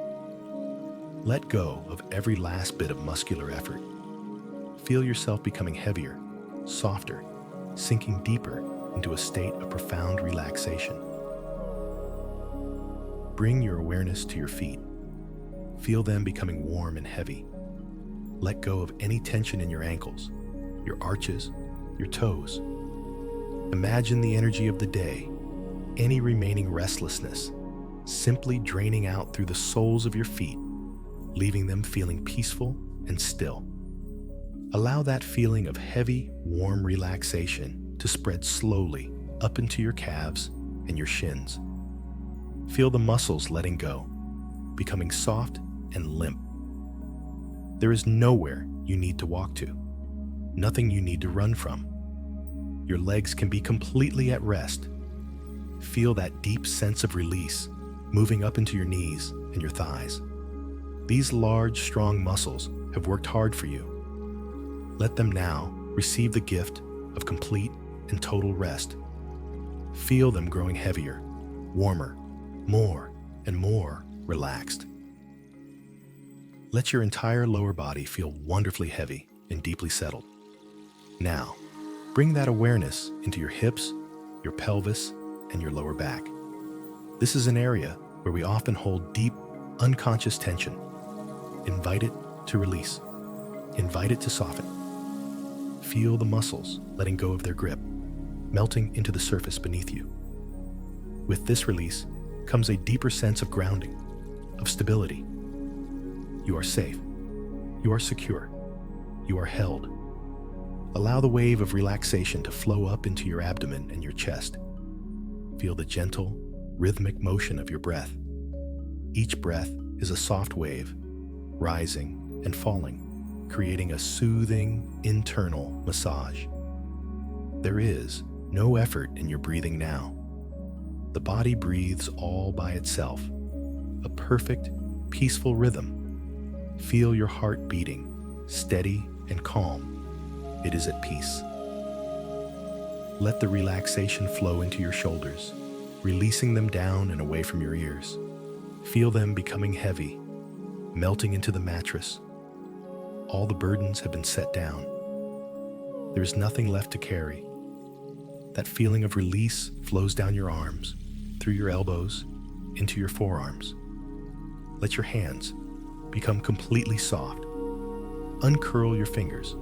Let go of every last bit of muscular effort. Feel yourself becoming heavier, softer, sinking deeper into a state of profound relaxation. Bring your awareness to your feet. Feel them becoming warm and heavy. Let go of any tension in your ankles, your arches, your toes. Imagine the energy of the day, any remaining restlessness, simply draining out through the soles of your feet, leaving them feeling peaceful and still. Allow that feeling of heavy, warm relaxation to spread slowly up into your calves and your shins. Feel the muscles letting go, becoming soft and limp. There is nowhere you need to walk to, nothing you need to run from. Your legs can be completely at rest. Feel that deep sense of release moving up into your knees and your thighs. These large, strong muscles have worked hard for you. Let them now receive the gift of complete and total rest. Feel them growing heavier, warmer, more and more relaxed. Let your entire lower body feel wonderfully heavy and deeply settled. Now, bring that awareness into your hips, your pelvis, and your lower back. This is an area where we often hold deep, unconscious tension. Invite it to release. Invite it to soften. Feel the muscles letting go of their grip. melting into the surface beneath you. With this release comes a deeper sense of grounding, of stability. You are safe. You are secure. You are held. Allow the wave of relaxation to flow up into your abdomen and your chest. Feel the gentle, rhythmic motion of your breath. Each breath is a soft wave, rising and falling, creating a soothing, internal massage. There is no effort in your breathing now. The body breathes all by itself, a perfect, peaceful rhythm. Feel your heart beating, steady and calm. It is at peace. Let the relaxation flow into your shoulders, releasing them down and away from your ears. Feel them becoming heavy, melting into the mattress. All the burdens have been set down. There is nothing left to carry. That feeling of release flows down your arms, through your elbows, into your forearms. Let your hands become completely soft. Uncurl your fingers.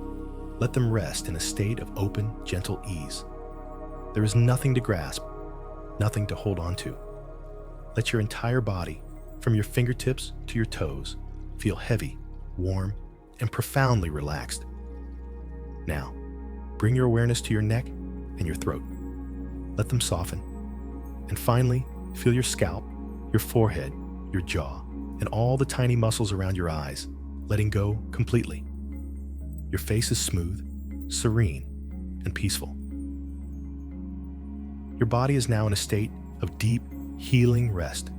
Let them rest in a state of open, gentle ease. There is nothing to grasp, nothing to hold on to. Let your entire body, from your fingertips to your toes, feel heavy, warm, and profoundly relaxed. Now, bring your awareness to your neck and your throat. Let them soften. And finally, feel your scalp, your forehead, your jaw, and all the tiny muscles around your eyes, letting go completely. Your face is smooth, serene, and peaceful. Your body is now in a state of deep, healing rest.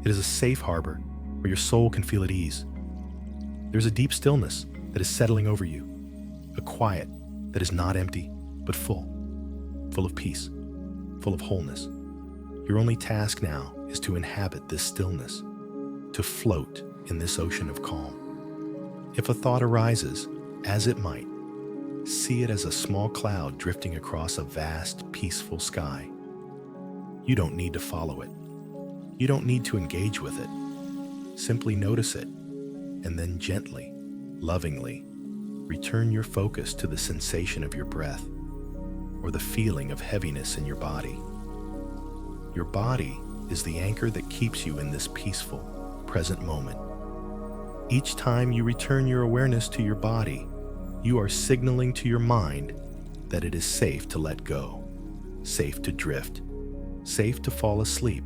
It is a safe harbor where your soul can feel at ease. There's a deep stillness that is settling over you, a quiet that is not empty, but full of peace, full of wholeness. Your only task now is to inhabit this stillness, to float in this ocean of calm. If a thought arises, as it might, see it as a small cloud drifting across a vast, peaceful sky. You don't need to follow it. You don't need to engage with it. Simply notice it, and then gently, lovingly, return your focus to the sensation of your breath or the feeling of heaviness in your body. Your body is the anchor that keeps you in this peaceful, present moment. Each time you return your awareness to your body, you are signaling to your mind that it is safe to let go, safe to drift, safe to fall asleep.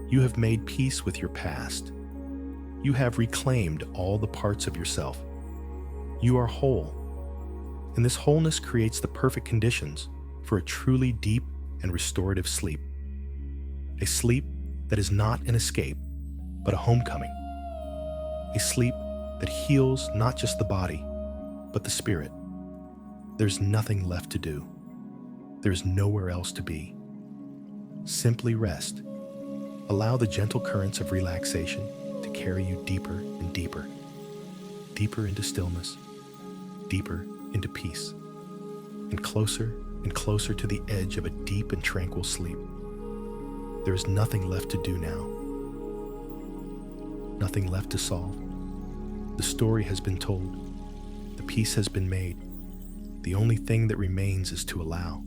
You have made peace with your past. You have reclaimed all the parts of yourself. You are whole. And this wholeness creates the perfect conditions for a truly deep and restorative sleep. A sleep that is not an escape, but a homecoming. A sleep that heals not just the body, but the spirit. There's nothing left to do. There's nowhere else to be. Simply rest. Allow the gentle currents of relaxation to carry you deeper and deeper, deeper into stillness, deeper into peace, and closer to the edge of a deep and tranquil sleep. There is nothing left to do now, nothing left to solve. The story has been told. The peace has been made. The only thing that remains is to allow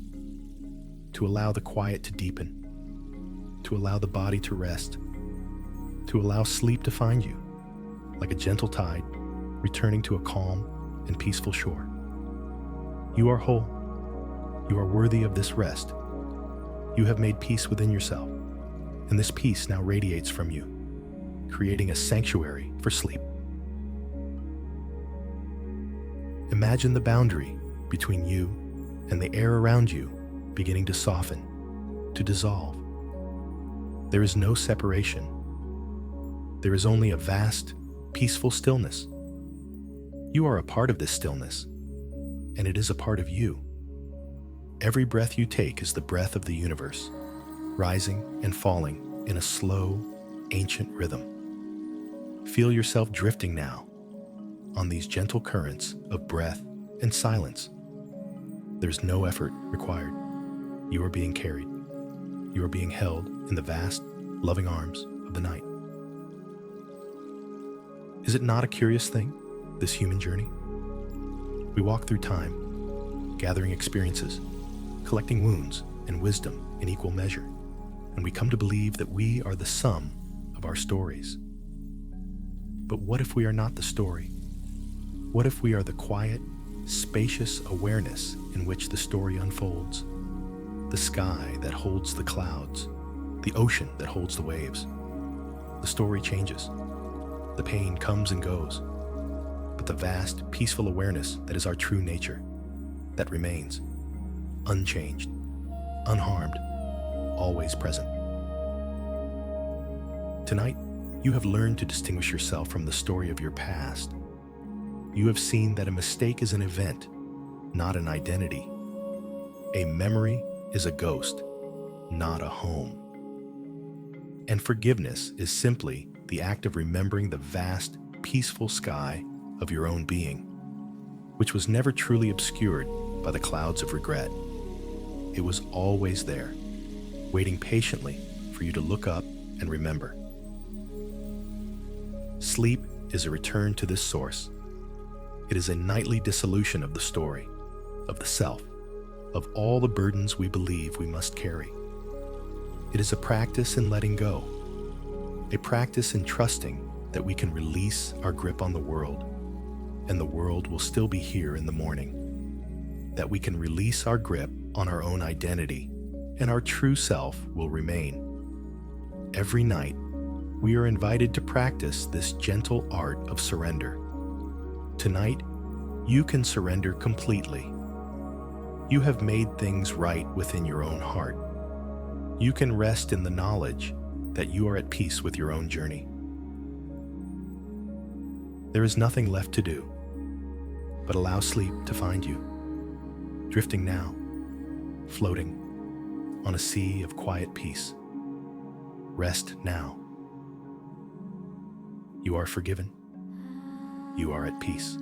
the quiet to deepen, to allow the body to rest, to allow sleep to find you, like a gentle tide, returning to a calm and peaceful shore. You are whole. You are worthy of this rest. You have made peace within yourself, and this peace now radiates from you, creating a sanctuary for sleep. Imagine the boundary between you and the air around you beginning to soften, to dissolve. There is no separation. There is only a vast, peaceful stillness. You are a part of this stillness, and it is a part of you. Every breath you take is the breath of the universe, rising and falling in a slow, ancient rhythm. Feel yourself drifting now on these gentle currents of breath and silence. There's no effort required. You are being carried. You are being held in the vast, loving arms of the night. Is it not a curious thing, this human journey? We walk through time, gathering experiences, collecting wounds and wisdom in equal measure, and we come to believe that we are the sum of our stories. But what if we are not the story? What if we are the quiet, spacious awareness in which the story unfolds? The sky that holds the clouds, the ocean that holds the waves. The story changes. The pain comes and goes. But the vast, peaceful awareness that is our true nature, that remains, unchanged, unharmed, always present. Tonight, you have learned to distinguish yourself from the story of your past. You have seen that a mistake is an event, not an identity. A memory is a ghost, not a home. And forgiveness is simply the act of remembering the vast, peaceful sky of your own being, which was never truly obscured by the clouds of regret. It was always there, waiting patiently for you to look up and remember. Sleep is a return to this source. It is a nightly dissolution of the story, of the self, of all the burdens we believe we must carry. It is a practice in letting go, a practice in trusting that we can release our grip on the world, and the world will still be here in the morning. That we can release our grip on our own identity, and our true self will remain. Every night, we are invited to practice this gentle art of surrender. Tonight, you can surrender completely. You have made things right within your own heart. You can rest in the knowledge that you are at peace with your own journey. There is nothing left to do but allow sleep to find you, drifting now, floating on a sea of quiet peace. Rest now. You are forgiven. You are at peace.